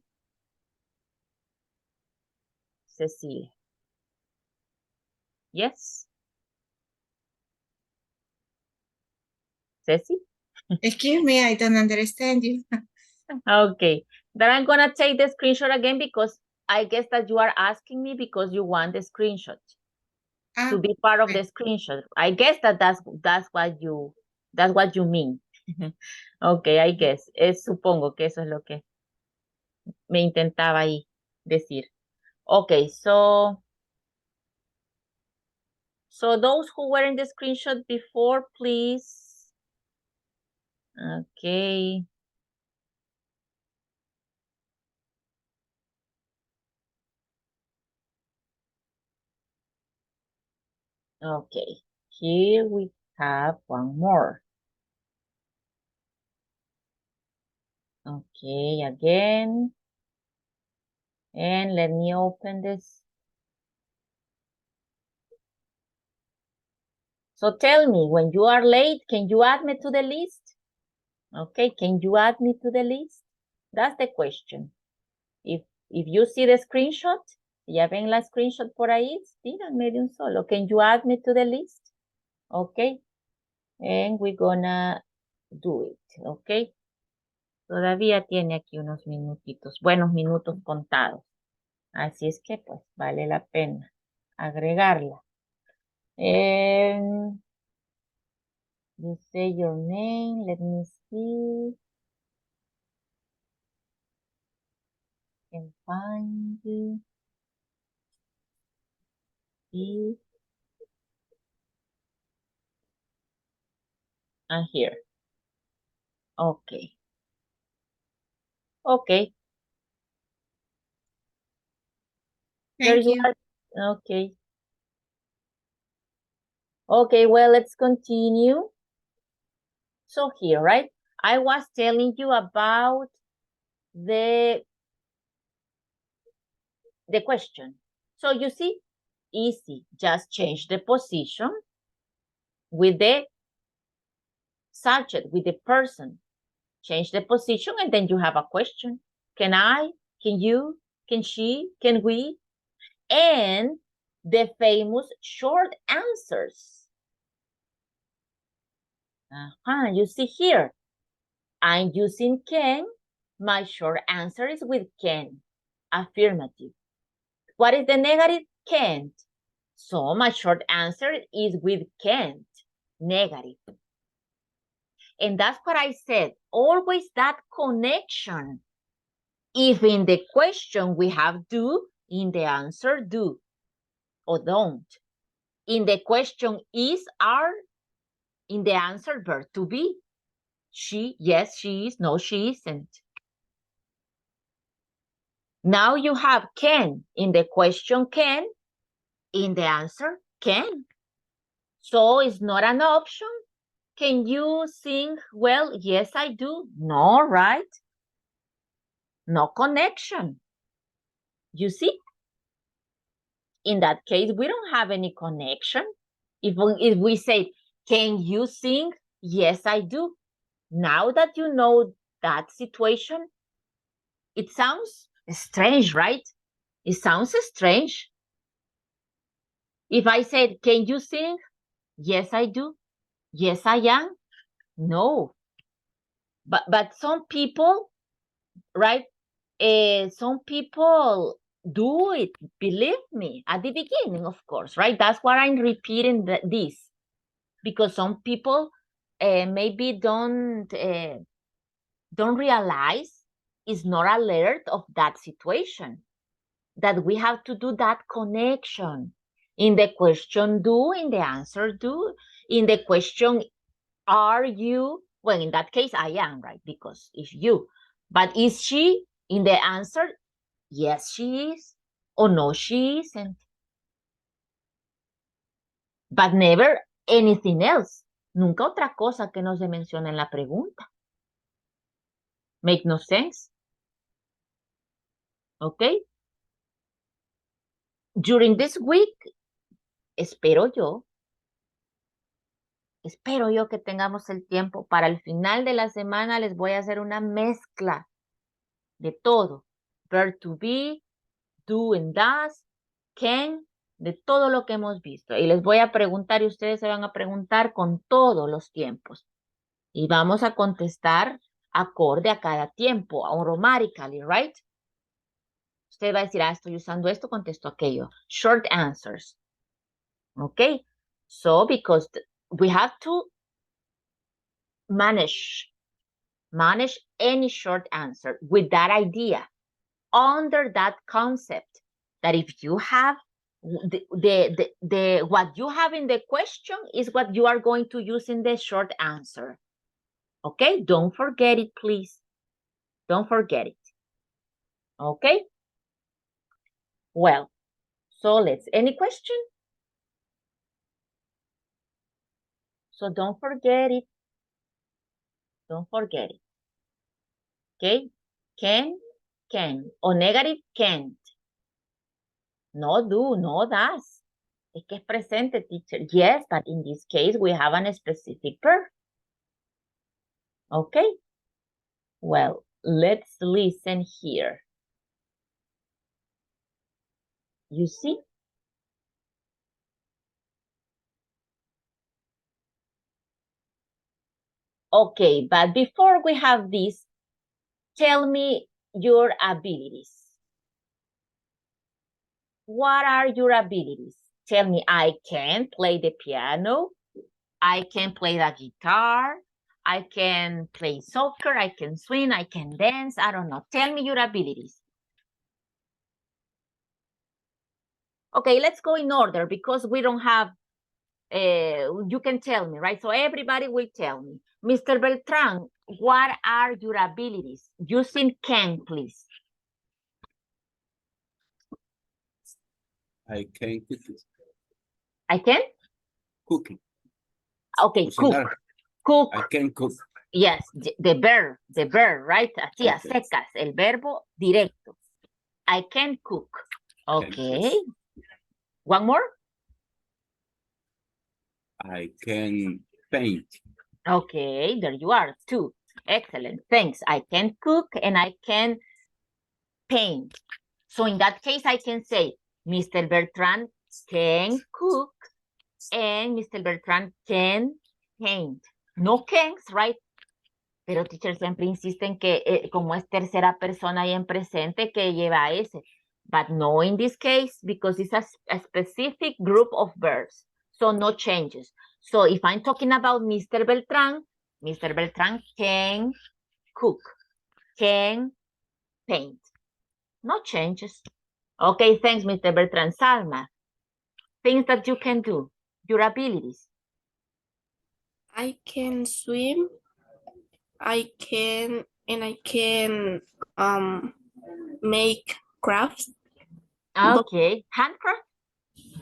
Cecilia. Yes? Ceci? Excuse me, I don't understand you. Okay, then I'm gonna take the screenshot again because I guess that you are asking me because you want the screenshot to be part of the screenshot. I guess that's what you mean. Okay, I guess. Supongo que eso es lo que me intentaba ahí decir. Okay, so those who were in the screenshot before, please. Okay. Okay, here we have one more. Okay, again. And let me open this. So tell me, when you are late, can you add me to the list? Okay, can you add me to the list? That's the question. If you see the screenshot, ya ven la screenshot por ahí, díganme de un solo. Can you add me to the list? Okay, and we're gonna do it, okay? Todavía tiene aquí unos minutitos, buenos minutos contados. Así es que pues vale la pena agregarla. You say your name, let me see. Can find you. See. And here. Okay. Okay. Thank you. Okay. Okay, well, let's continue. So here, right? I was telling you about the question. So you see, easy. Just change the position with the subject, with the person. Change the position and then you have a question. Can I? Can you? Can she? Can we? And the famous short answers. You see here, I'm using can. My short answer is with can. Affirmative. What is the negative? Can't. So my short answer is with can't. Negative. And that's what I said. Always that connection If in the question we have do, in the answer do or don't. In the question is, are, in the answer verb to be. She, yes, she is, no, she isn't. Now you have can. In the question can, in the answer can. So it's not an option. Can you sing well? Yes, I do. No, right? No connection. You see? In that case, we don't have any connection. If we say, can you sing? Yes, I do. Now that you know that situation, it sounds strange, right? It sounds strange. If I said, can you sing? Yes, I do. Yes, I am. No. But some people, right? Some people do it, believe me, at the beginning, of course, right? That's why I'm repeating this. Because some people maybe don't realize is not alert of that situation, that we have to do that connection. In the question do, in the answer do, in the question are you, well, in that case I am, right? Because it's you. But is she? In the answer, yes she is, or no she isn't. But never anything else. Nunca otra cosa que no se menciona en la pregunta. Make no sense? Okay? During this week, espero yo que tengamos el tiempo. Para el final de la semana les voy a hacer una mezcla de todo. Verb to be, do and does, can, de todo lo que hemos visto. Y les voy a preguntar y ustedes se van a preguntar con todos los tiempos. Y vamos a contestar acorde a cada tiempo, automatically, right? Usted va a decir, estoy usando esto, contesto aquello. Short answers. Okay? So, because we have to manage any short answer with that idea, under that concept, that if you have what you have in the question is what you are going to use in the short answer. Okay? Don't forget it, please. Don't forget it. Okay? Well, so any question? So don't forget it. Don't forget it. Okay? Can. Or negative, can't. No do, no does. Es que es presente, teacher. Yes, but in this case, we have a specific verb. Okay? Well, let's listen here. You see? Okay, but before we have this, tell me your abilities. What are your abilities? Tell me, I can play the piano. I can play the guitar. I can play soccer. I can swim. I can dance. I don't know. Tell me your abilities. Okay, let's go in order because we don't have, you can tell me, right? So everybody will tell me. Mr. Beltran, what are your abilities? Using can, please. I can cook. I can? Cooking. Okay, Cocinar. Cook. I can cook. Yes, the verb, right? Así, a Okay. secas, el verbo directo. I can cook. Okay. One more? I can paint. Okay, there you are, two. Excellent, thanks. I can cook and I can paint. So in that case, I can say, Mr. Bertrand can cook and Mr. Bertrand can paint. No cans, right? Pero teacher siempre insiste en que como es tercera persona y en presente que lleva ese. But no in this case because it's a specific group of verbs. So no changes. So if I'm talking about Mr. Beltran can cook, can paint. No changes. Okay, thanks, Mr. Bertrand. Salma, things that you can do, your abilities. I can swim. I can make crafts. Okay, handcraft?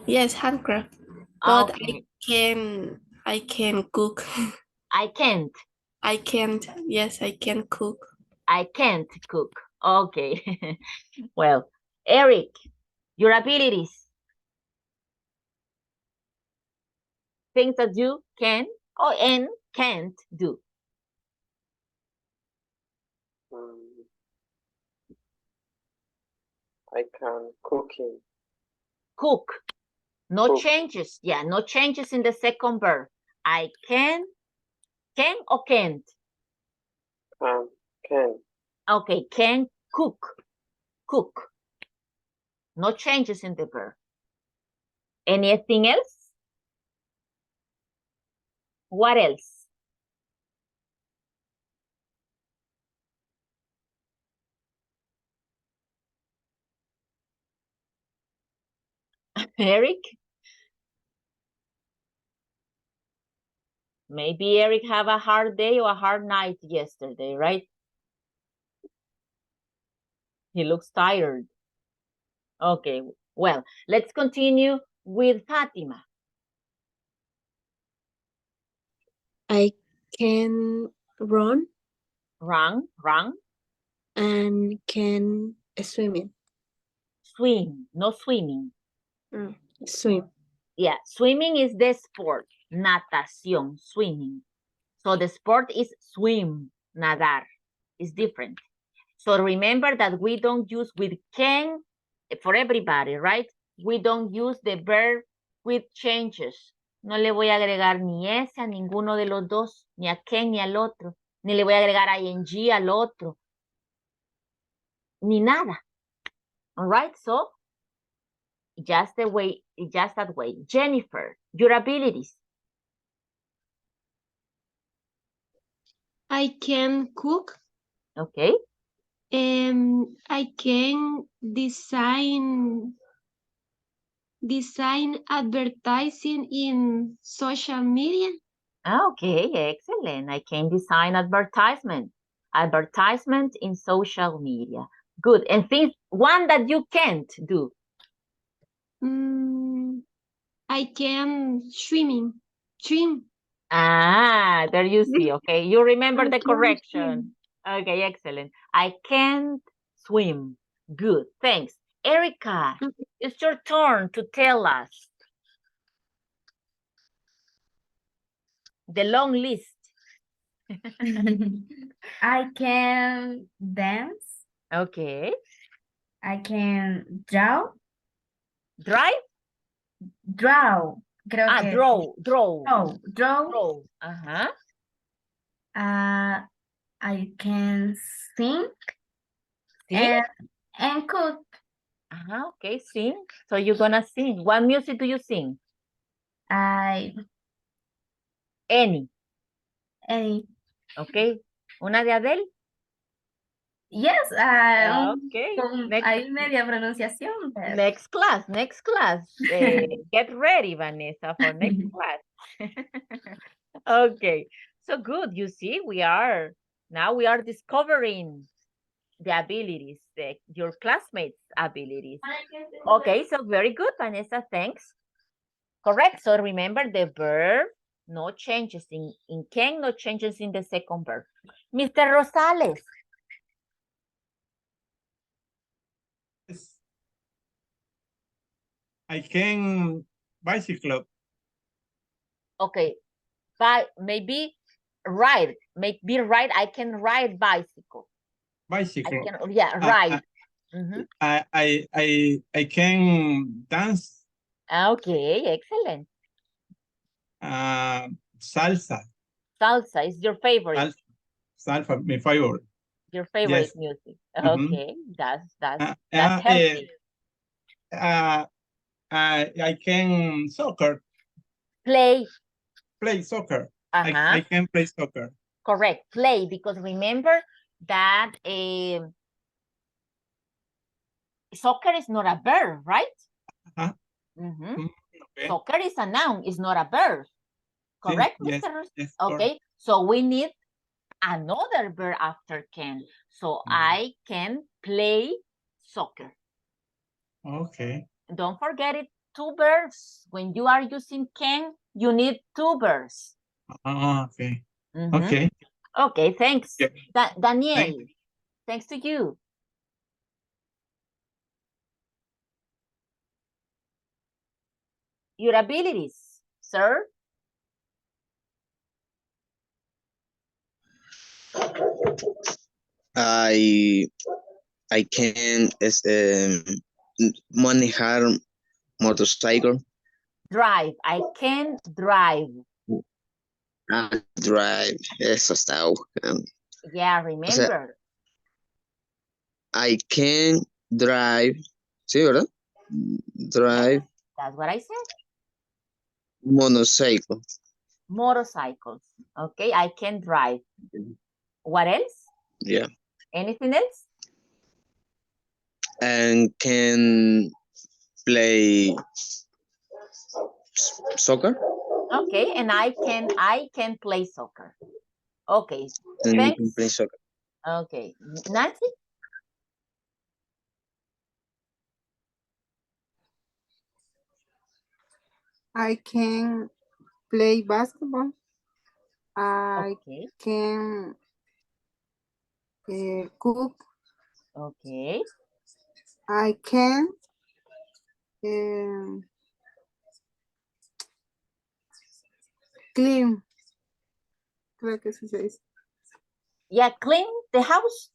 Yes, handcraft. But Okay. I can cook. I can't. I can't. Yes, I can cook. I can't cook. Okay. Well, Eric, your abilities. Things that you can and can't do. I can cooking. Cook. No Cook. changes. Yeah, no changes in the second verb. I can or can't? Can. Okay, can cook. Cook. No changes in the verb. Anything else? What else? Eric? Maybe Eric have a hard day or a hard night yesterday, right? He looks tired. Okay, well, let's continue with Fatima. I can run Run. and can swim. Swim, no swimming. Swim. Yeah, swimming is the sport. Natación, swimming. So the sport is swim, nadar. It's different. So remember that we don't use with can for everybody, right? We don't use the verb with changes. No le voy a agregar ni ese a ninguno de los dos, ni a can ni al otro. Ni le voy a agregar ing al otro. Ni nada. All right, so just that way. Jennifer, your abilities. I can cook. Okay. I can design advertising in social media. Okay, excellent. I can design advertisement in social media. Good. And one that you can't do. I can swim. Ah, there you see. Okay, you remember the correction. Okay, excellent. I can't swim. Good, thanks. Erica, it's your turn to tell us the long list. I can dance. Okay. I can draw. Drive? Draw. Creo que Draw. Draw. Uh-huh. I can sing. Sing? And cook. Uh-huh, okay, sing. So you're gonna sing. What music do you sing? Any. Okay. ¿Una de Adele? Yes. Okay. Hay media pronunciación. Pero... Next class. Get ready, Vanessa, for next class. Okay. So good. You see, now we are discovering the abilities, your classmates' abilities. Okay, so very good, Vanessa. Thanks. Correct. So remember the verb, no changes in can, no changes in the second verb. Mr. Rosales. I can bicycle. Okay, maybe ride. I can ride bicycle. Bicycle. Ride. I can dance. Okay, excellent. Salsa. Salsa is your favorite. Salsa, my favorite. Your favorite music. Okay, that's healthy. I can soccer. Play Soccer. Uh-huh. I can play soccer. Correct. Play, because remember that Soccer is not a verb, right? Uh-huh. Okay. Soccer is a noun, it's not a verb. Correct, yes, Mr. yes, okay, so we need another verb after can. So I can play soccer. Okay. Don't forget it, 2 verbs. When you are using can, you need 2 verbs. Okay. Okay. Okay, thanks. Yeah. Daniel, thanks to you. Your abilities, sir. I can manejar motorcycle. Drive. I can drive. Drive. Eso está buscando. Yeah, O sea, remember. I can drive. Sí, ¿verdad? Drive That's what I said. motorcycle. Motorcycles. Okay, I can drive. What else? Yeah. Anything else? And can play soccer. Okay, and I can play soccer. Okay, And you thanks. can play soccer. Okay, Nancy? I can play basketball. I Okay. can cook. Okay. I can clean. Creo que sí se dice. Yeah, clean the house.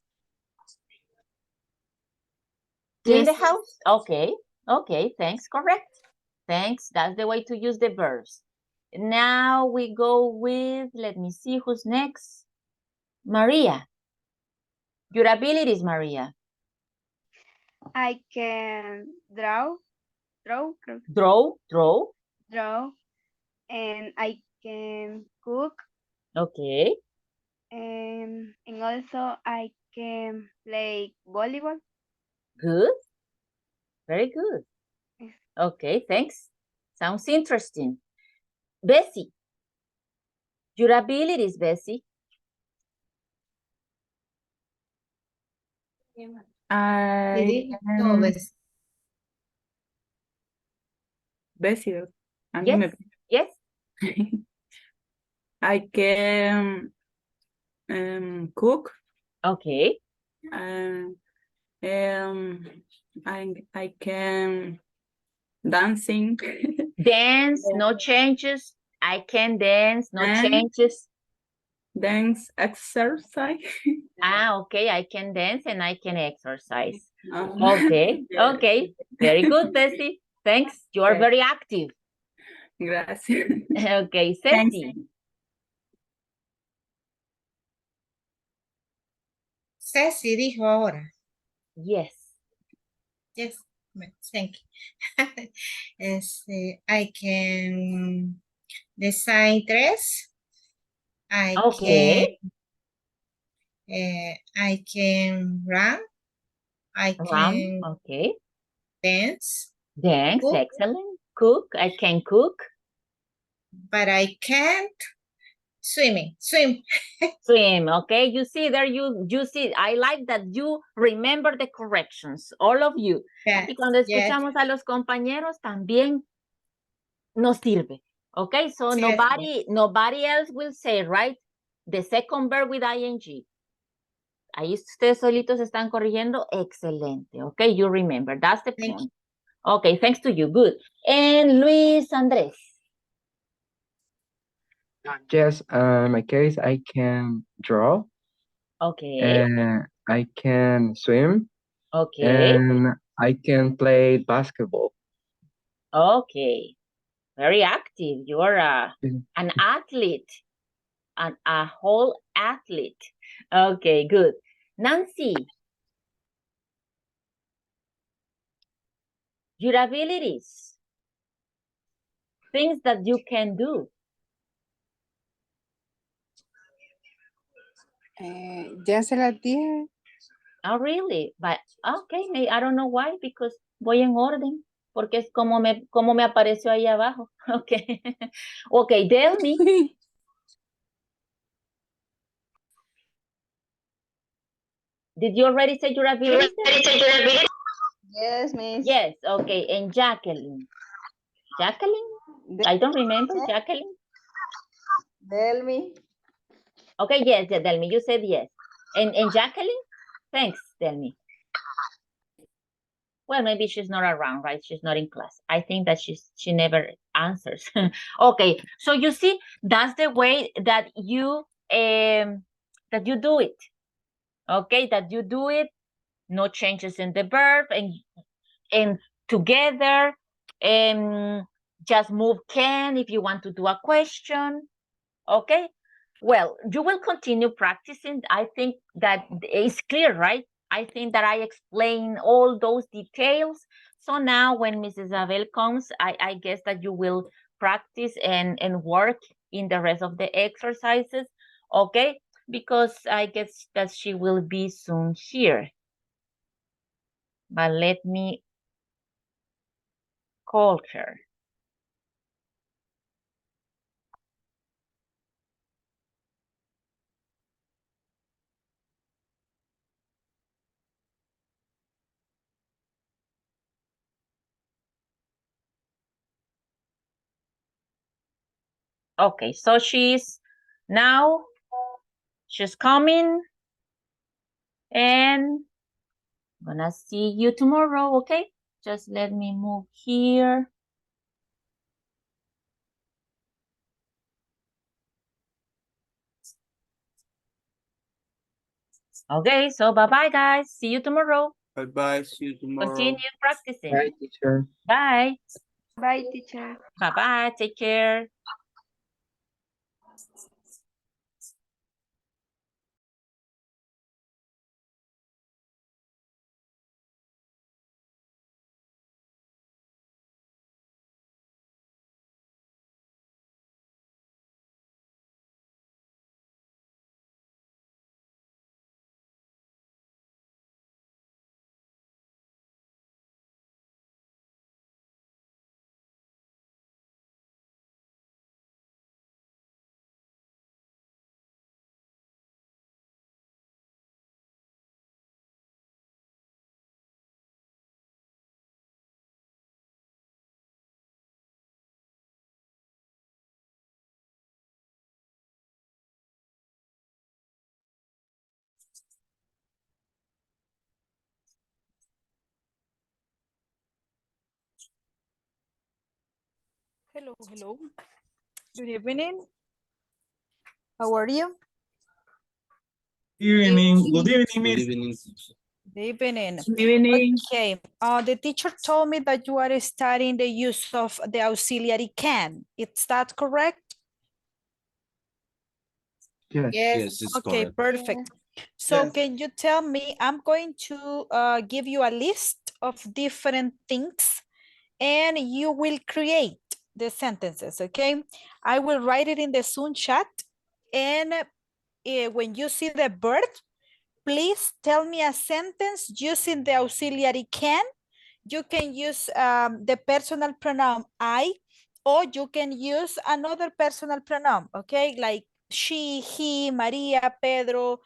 Clean Yes. the house? Okay. Okay, thanks. Correct. Thanks. That's the way to use the verbs. Now we go with, let me see who's next. Maria. Your abilities, Maria. I can draw, creo que- Draw. and I can cook, Okay. and also I can play volleyball. Good. Very good. Okay, thanks. Sounds interesting. Bessie. Your abilities, Bessie. I No, Bessie, a mí Yes. me... Yes. I can cook. Okay. I can dancing. Dance, no changes. I can dance, no changes. Dance, exercise. Okay. I can dance and I can exercise. Uh-huh. Okay. Yeah. Okay. Very good, Bessie. Thanks. You are Okay. very active. Gracias. Okay, Thanks. Ceci. Ceci dijo ahora. Yes. Yes, thank you. I can design dress. I can run. I can Okay. dance. Dance, Cook. excellent. Cook, I can cook. But I can't swim. Swim, okay. You see there, you see, I like that you remember the corrections, all of you. Yes, Y cuando yes. escuchamos a los compañeros también nos sirve. Okay, so Yes. nobody else will say, right? The second verb with ing. Ahí ustedes solitos están corrigiendo. Excelente. Okay, you remember. That's the point. Okay, thanks to you. Good. And Luis Andres. Yes, in my case, I can draw. Okay. I can swim. Okay. And I can play basketball. Okay. Very active. You are an athlete. A whole athlete. Okay, good. Nancy. Your abilities. Things that you can do. Ya se las dije. Oh, really? But, okay, I don't know why, because voy en orden. Porque es como me apareció ahí abajo. Okay. Okay, tell me. Did you already say your ability? Yes, miss. Yes, okay. And Jacqueline. Jacqueline? I don't remember. Jacqueline? Tell me. Okay, yes, Delmi, you said yes. And Jacqueline? Thanks, Delmi. Well, maybe she's not around, right? She's not in class. I think that she never answers. Okay, so you see, that's the way that you do it. Okay, that you do it, no changes in the verb, and together, just move can if you want to do a question. Okay, well, you will continue practicing. I think that is clear, right? I think that I explained all those details. So now when Mrs. Abel comes, I guess that you will practice and work in the rest of the exercises, okay? Because I guess that she will be soon here. But let me call her. Okay, so she's coming, and I'm gonna see you tomorrow, okay? Just let me move here. Okay, so bye-bye, guys. See you tomorrow. Bye-bye. See you tomorrow. Continue practicing. Bye, teacher. Bye. Bye, teacher. Bye-bye. Take care. Hello, hello. Good evening. How are you? Evening. Good evening, Good miss. evening. Good evening. Good evening. Okay. The teacher told me that you are studying the use of the auxiliary can. Is that correct? Yes. Yes, it's Okay, correct. perfect. So Yes. can you tell me, I'm going to give you a list of different things and you will create the sentences, okay? I will write it in the Zoom chat, and when you see the verb, please tell me a sentence using the auxiliary can. You can use the personal pronoun I, or you can use another personal pronoun, okay? Like she, he, Maria, Pedro,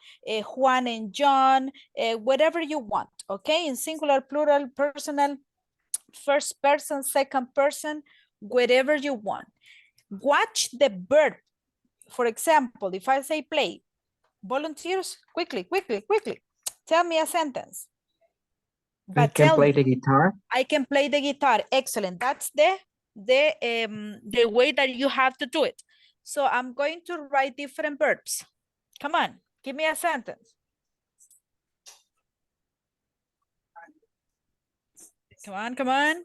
Juan and John, whatever you want, okay? In singular, plural, personal, first person, second person, whatever you want. Watch the verb. For example, if I say play, volunteers, quickly, quickly, quickly. Tell me a sentence. I But can tell play me. the guitar. I can play the guitar. Excellent. That's the way that you have to do it. So I'm going to write different verbs. Come on, give me a sentence. Come on, come on.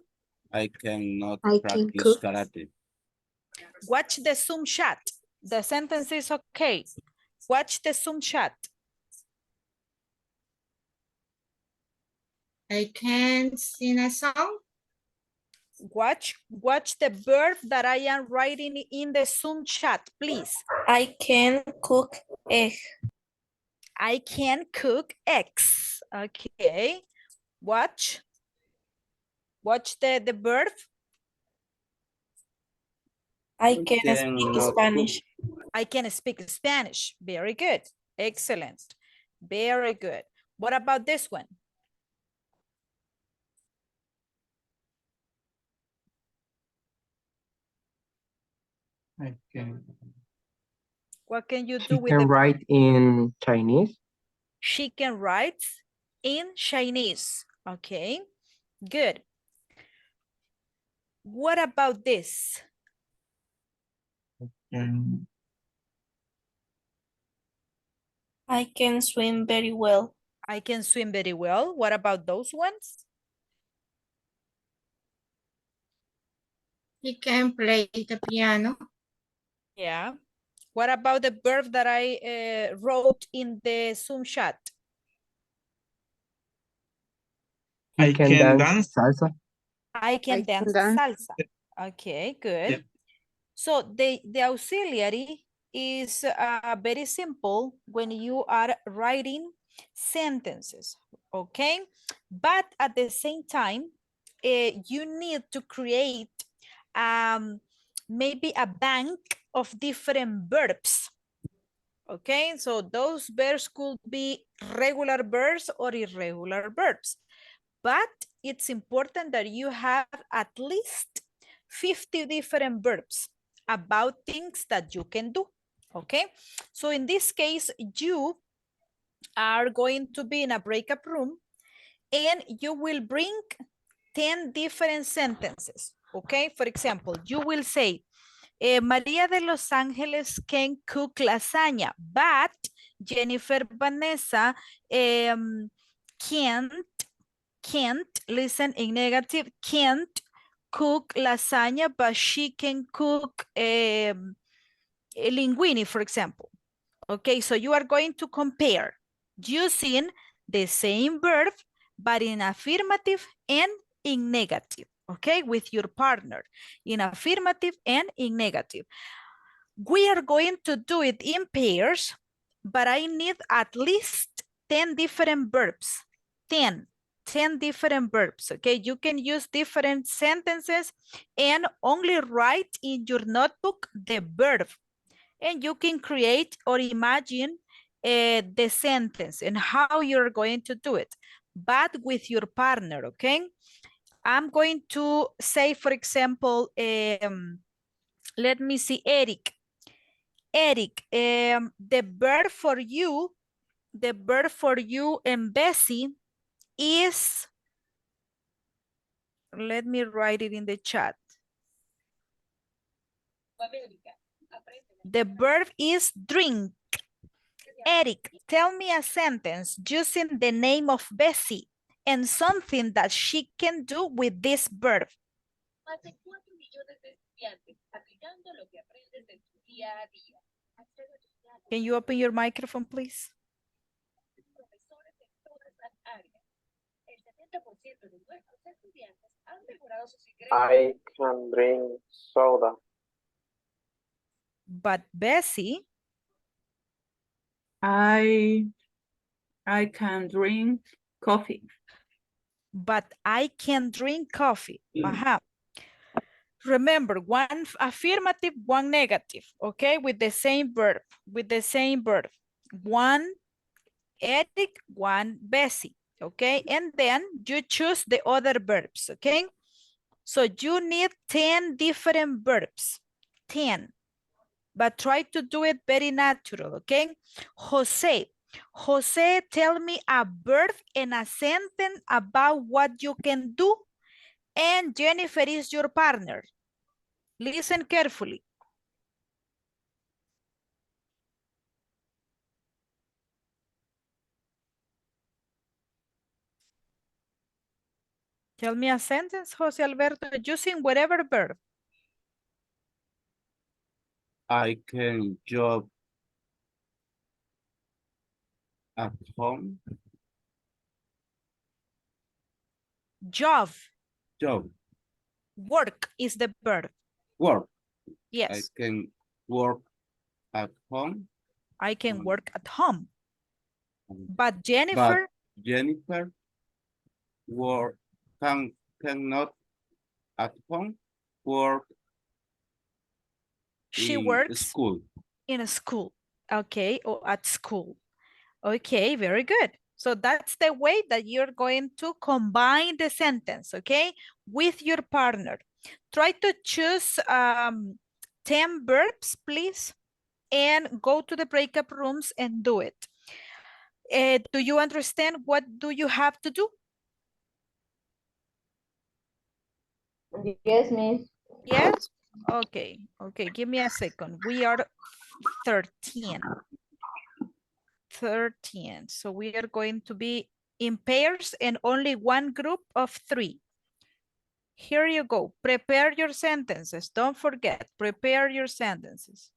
I cannot I can practice cook. karate. Watch the Zoom chat. The sentence is okay. Watch the Zoom chat. I can sing a song. Watch the verb that I am writing in the Zoom chat, please. I can cook egg. I can cook eggs. Okay. Watch. Watch the verb. I can speak Spanish. I can speak Spanish. Very good. Excellent. Very good. What about this one? I can. What can you She do with can the write in Chinese. She can write in Chinese. Okay, good. What about this? I can swim very well. I can swim very well. What about those ones? He can play the piano. Yeah. What about the verb that I wrote in the Zoom chat? I can dance salsa. I can dance salsa. Okay, good. Yeah. So the auxiliary is very simple when you are writing sentences, okay? But at the same time, you need to create maybe a bank of different verbs. Okay, so those verbs could be regular verbs or irregular verbs. But it's important that you have at least 50 different verbs about things that you can do. Okay, so in this case, you are going to be in a breakup room and you will bring 10 different sentences. Okay, for example, you will say, Maria de Los Angeles can cook lasagna, but Jennifer Vanessa can't, listen in negative, can't cook lasagna, but she can cook linguine, for example. Okay, so you are going to compare using the same verb, but in affirmative and in negative, okay, with your partner, in affirmative and in negative. We are going to do it in pairs, but I need at least 10 different verbs, 10 different verbs, okay? You can use different sentences and only write in your notebook the verb. And you can create or imagine the sentence and how you're going to do it, but with your partner, okay? I'm going to say, for example, let me see, Eric, the verb for you and Bessie is, let me write it in the chat. The verb is drink. Eric, tell me a sentence using the name of Bessie and something that she can do with this verb. Can you open your microphone, please? I can drink soda. But Bessie, I can drink coffee. But I can drink coffee. Remember, one affirmative, one negative, okay? With the same verb, One Eric, one Bessie, okay? And then you choose the other verbs, okay? So you need 10 different verbs, 10. But try to do it very natural, okay? Jose, tell me a verb and a sentence about what you can do. And Jennifer is your partner. Listen carefully. Tell me a sentence, Jose Alberto, using whatever verb. I can job at home. Job. Job. Work is the verb. Work. Yes. I can work at home. I can work at home. But Jennifer Jennifer work cannot at home work She in works school. in a school. Okay, or at school. Okay, very good. So that's the way that you're going to combine the sentence, okay, with your partner. Try to choose 10 verbs, please, and go to the breakup rooms and do it. Do you understand what do you have to do? Yes, Miss. Yes? Okay, okay, give me a second. We are 13. 13. So we are going to be in pairs and only one group of 3. Here you go. Prepare your sentences. Don't forget, prepare your sentences.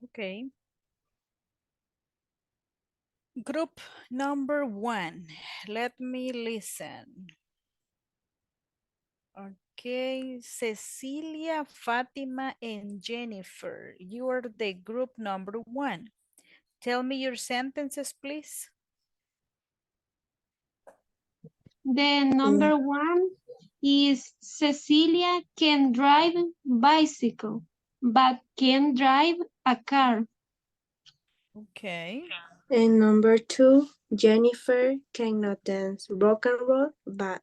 Okay. Group number 1. Let me listen. Okay, Cecilia, Fatima, and Jennifer. You are the group number 1. Tell me your sentences, please. The number one is Cecilia can drive bicycle, but can drive a car. Okay. And number 2, Jennifer cannot dance rock and roll, but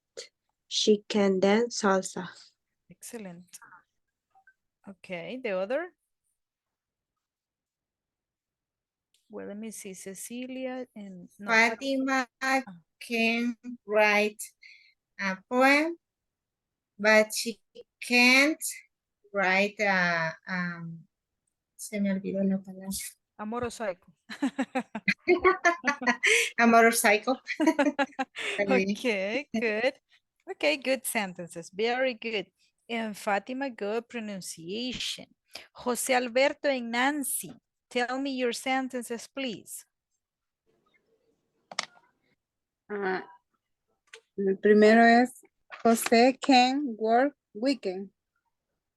she can dance salsa. Excellent. Okay, the other? Well, let me see, Cecilia and no, Fatima can write a poem, but she can't write se me olvidó la palabra. a motorcycle. A motorcycle. Okay, good. Okay, good sentences. Very good. And Fatima, good pronunciation. Jose Alberto and Nancy, tell me your sentences, please. El primero es José can work weekend.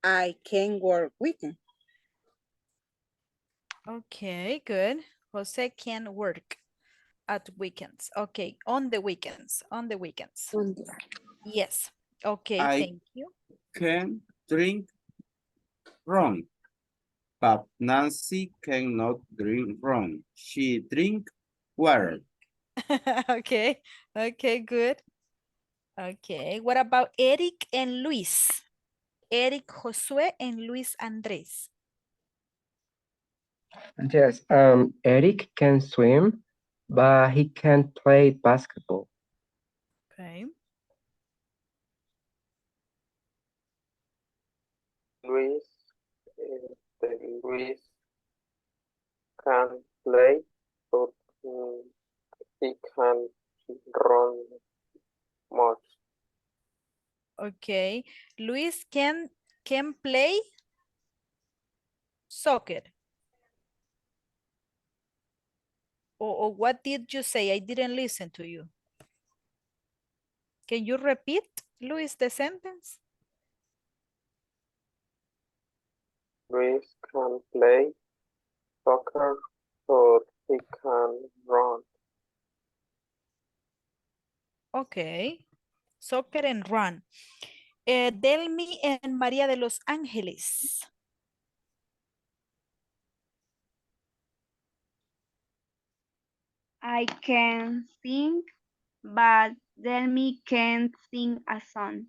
I can work weekend. Okay, good. Jose can work at weekends. Okay, on the weekends, on the weekends. Yes. Okay, I thank you. can drink rum, but Nancy cannot drink rum. She drink water. Okay, okay, good. Okay, what about Eric and Luis? Eric Josué and Luis Andrés. Yes, Eric can swim, but he can't play basketball. Okay. Luis, Luis can play, but he can't run much. Okay, Luis can play soccer. Or what did you say? I didn't listen to you. Can you repeat, Luis, the sentence? Luis can play soccer, but he can run. Okay, soccer and run. Delmi and María de los Ángeles. I can sing, but Delmi can't sing a song.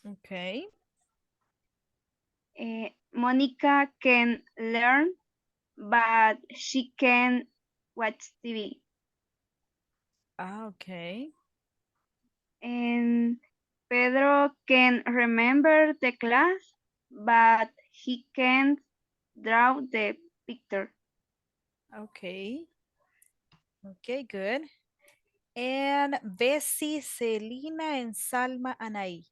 Okay. Monica can learn, but she can watch TV. Okay. And Pedro can remember the class, but he can't draw the picture. Okay. Okay, good. And Bessie, Selena, and Salma Anaí.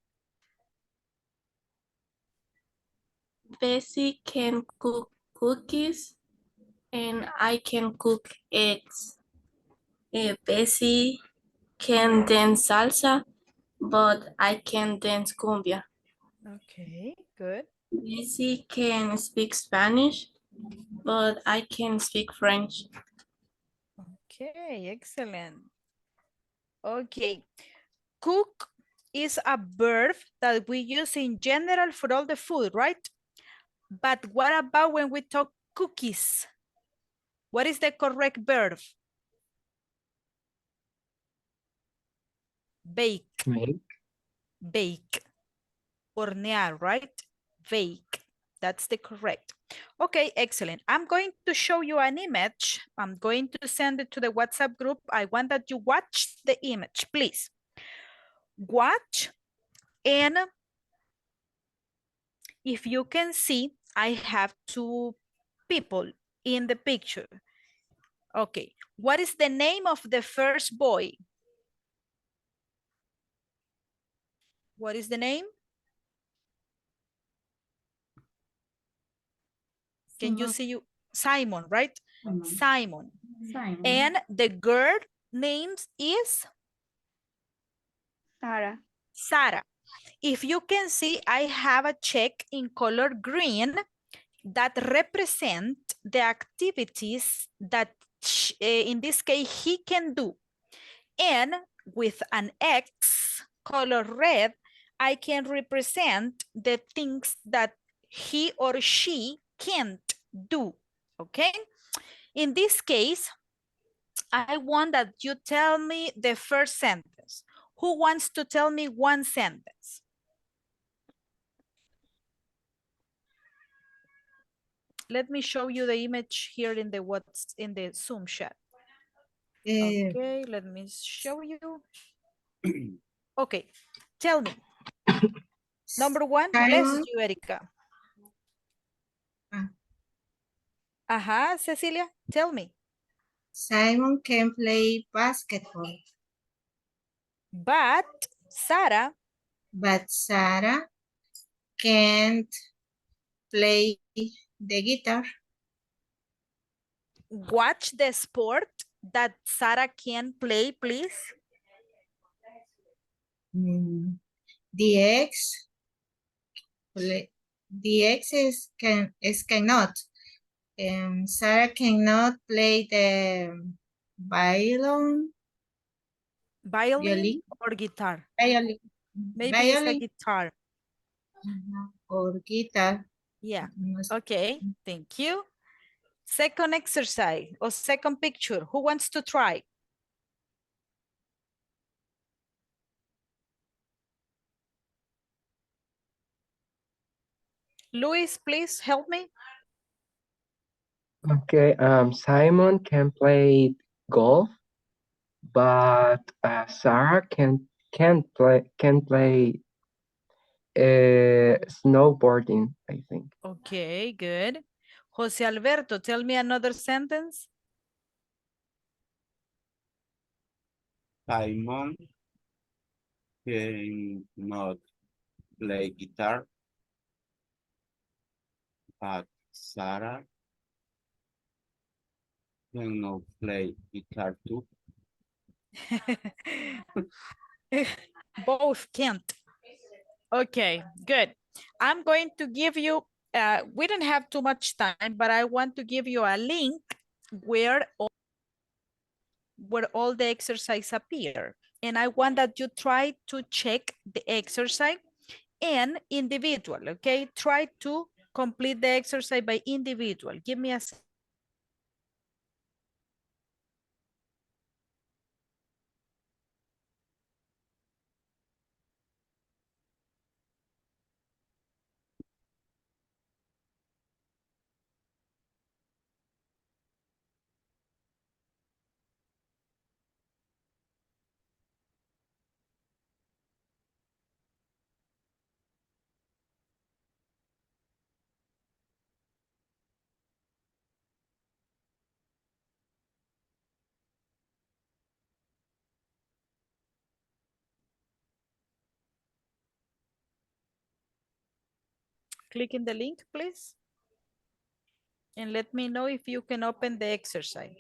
Bessie can cook cookies and I can cook eggs. Bessie can dance salsa, but I can dance cumbia. Okay, good. Bessie can speak Spanish, but I can speak French. Okay, excellent. Okay, cook is a verb that we use in general for all the food, right? But what about when we talk cookies? What is the correct verb? Bake. Make. Bake. Hornear, right? Bake. That's the correct. Okay, excellent. I'm going to show you an image. I'm going to send it to the WhatsApp group. I want that you watch the image, please. Watch, and if you can see, I have two people in the picture. Okay, what is the name of the first boy? What is the name? Can you see you? Simon, right? Simon. Simon. And the girl name is Sarah. Sarah. If you can see, I have a check in color green that represent the activities that in this case he can do. And with an X color red, I can represent the things that he or she can't do, okay? In this case, I want that you tell me the first sentence. Who wants to tell me one sentence? Let me show you the image here in the what's in the Zoom chat. Okay, let me show you. Okay, tell me. Number one, bless Simon, you, Erika. Ajá, Cecilia, tell me. Simon can play basketball. But Sarah can't play the guitar. watch the sport that Sarah can play, please. The X is cannot. Sarah cannot play the violin. Violin or guitar? Violin. Maybe it's a guitar. Or guitar. Yeah, okay, thank you. Second exercise or second picture, who wants to try? Luis, please help me. Okay, Simon can play golf, but Sarah can play snowboarding, I think. Okay, good. Jose Alberto, tell me another sentence. Simon cannot play guitar, but Sarah cannot play guitar too. Both can't. Okay, good. I'm going to give you, we don't have too much time, but I want to give you a link where all the exercise appear. And I want that you try to check the exercise and individual, okay? Try to complete the exercise by individual. Give me a second. Click in the link, please. And let me know if you can open the exercise.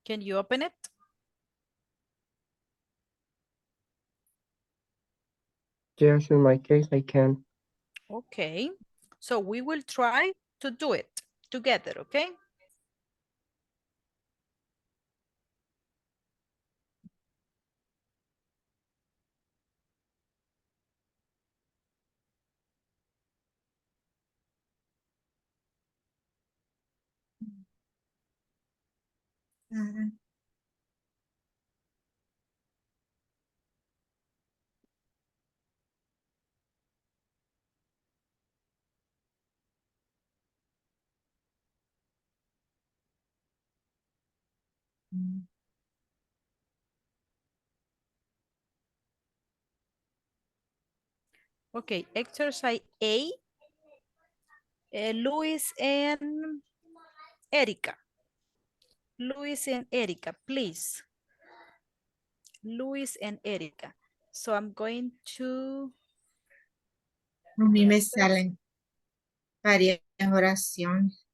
Can you open it? Yes, in my case, I can. Okay, so we will try to do it together, okay? Okay, exercise A. Luis and Erica. Luis and Erica, please. Luis and Erica. So I'm going to... A mí me salen varias oraciones.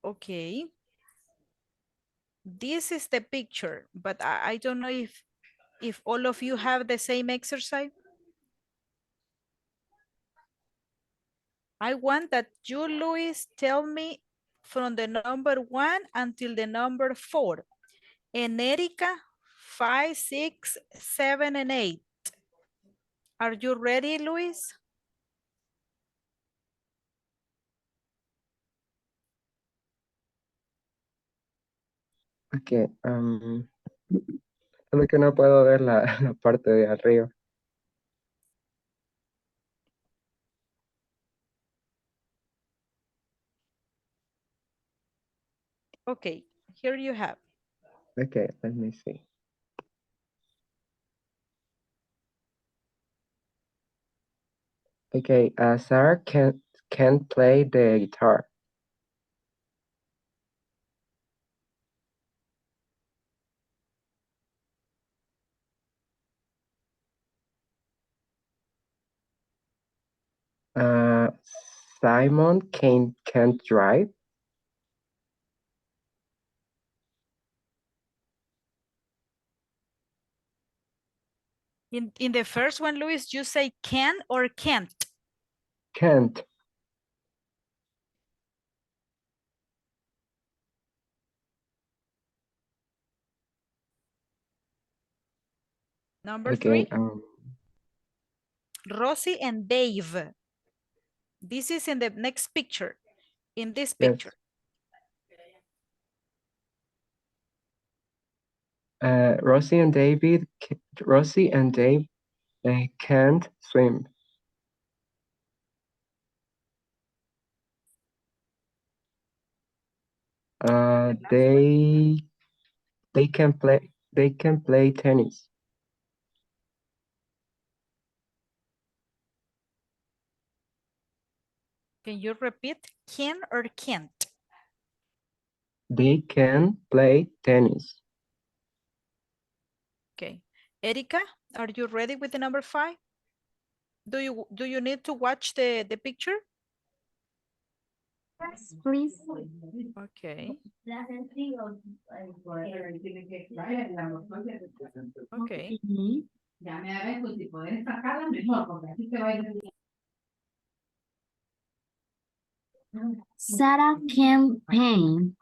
Okay. This is the picture, but I don't know if all of you have the same exercise. I want that you, Luis, tell me from the number 1 until the number 4. And Erica, 5, 6, 7, and 8. Are you ready, Luis? Okay, solo que no puedo ver la, la parte de arriba. Okay, here you have. Okay, let me see. Okay, Sarah can play the guitar. Simon can't drive. In the first one, Luis, you say can or can't? Can't. Number Okay, 3, Rosie and Dave. This is in the next picture, in this yes. picture. Rosie and Dave can't swim. They can play tennis. Can you repeat can or can't? They can play tennis. Okay. Erica, are you ready with the number 5? Do you need to watch the picture? Yes, please. Okay. Okay. Sarah can paint.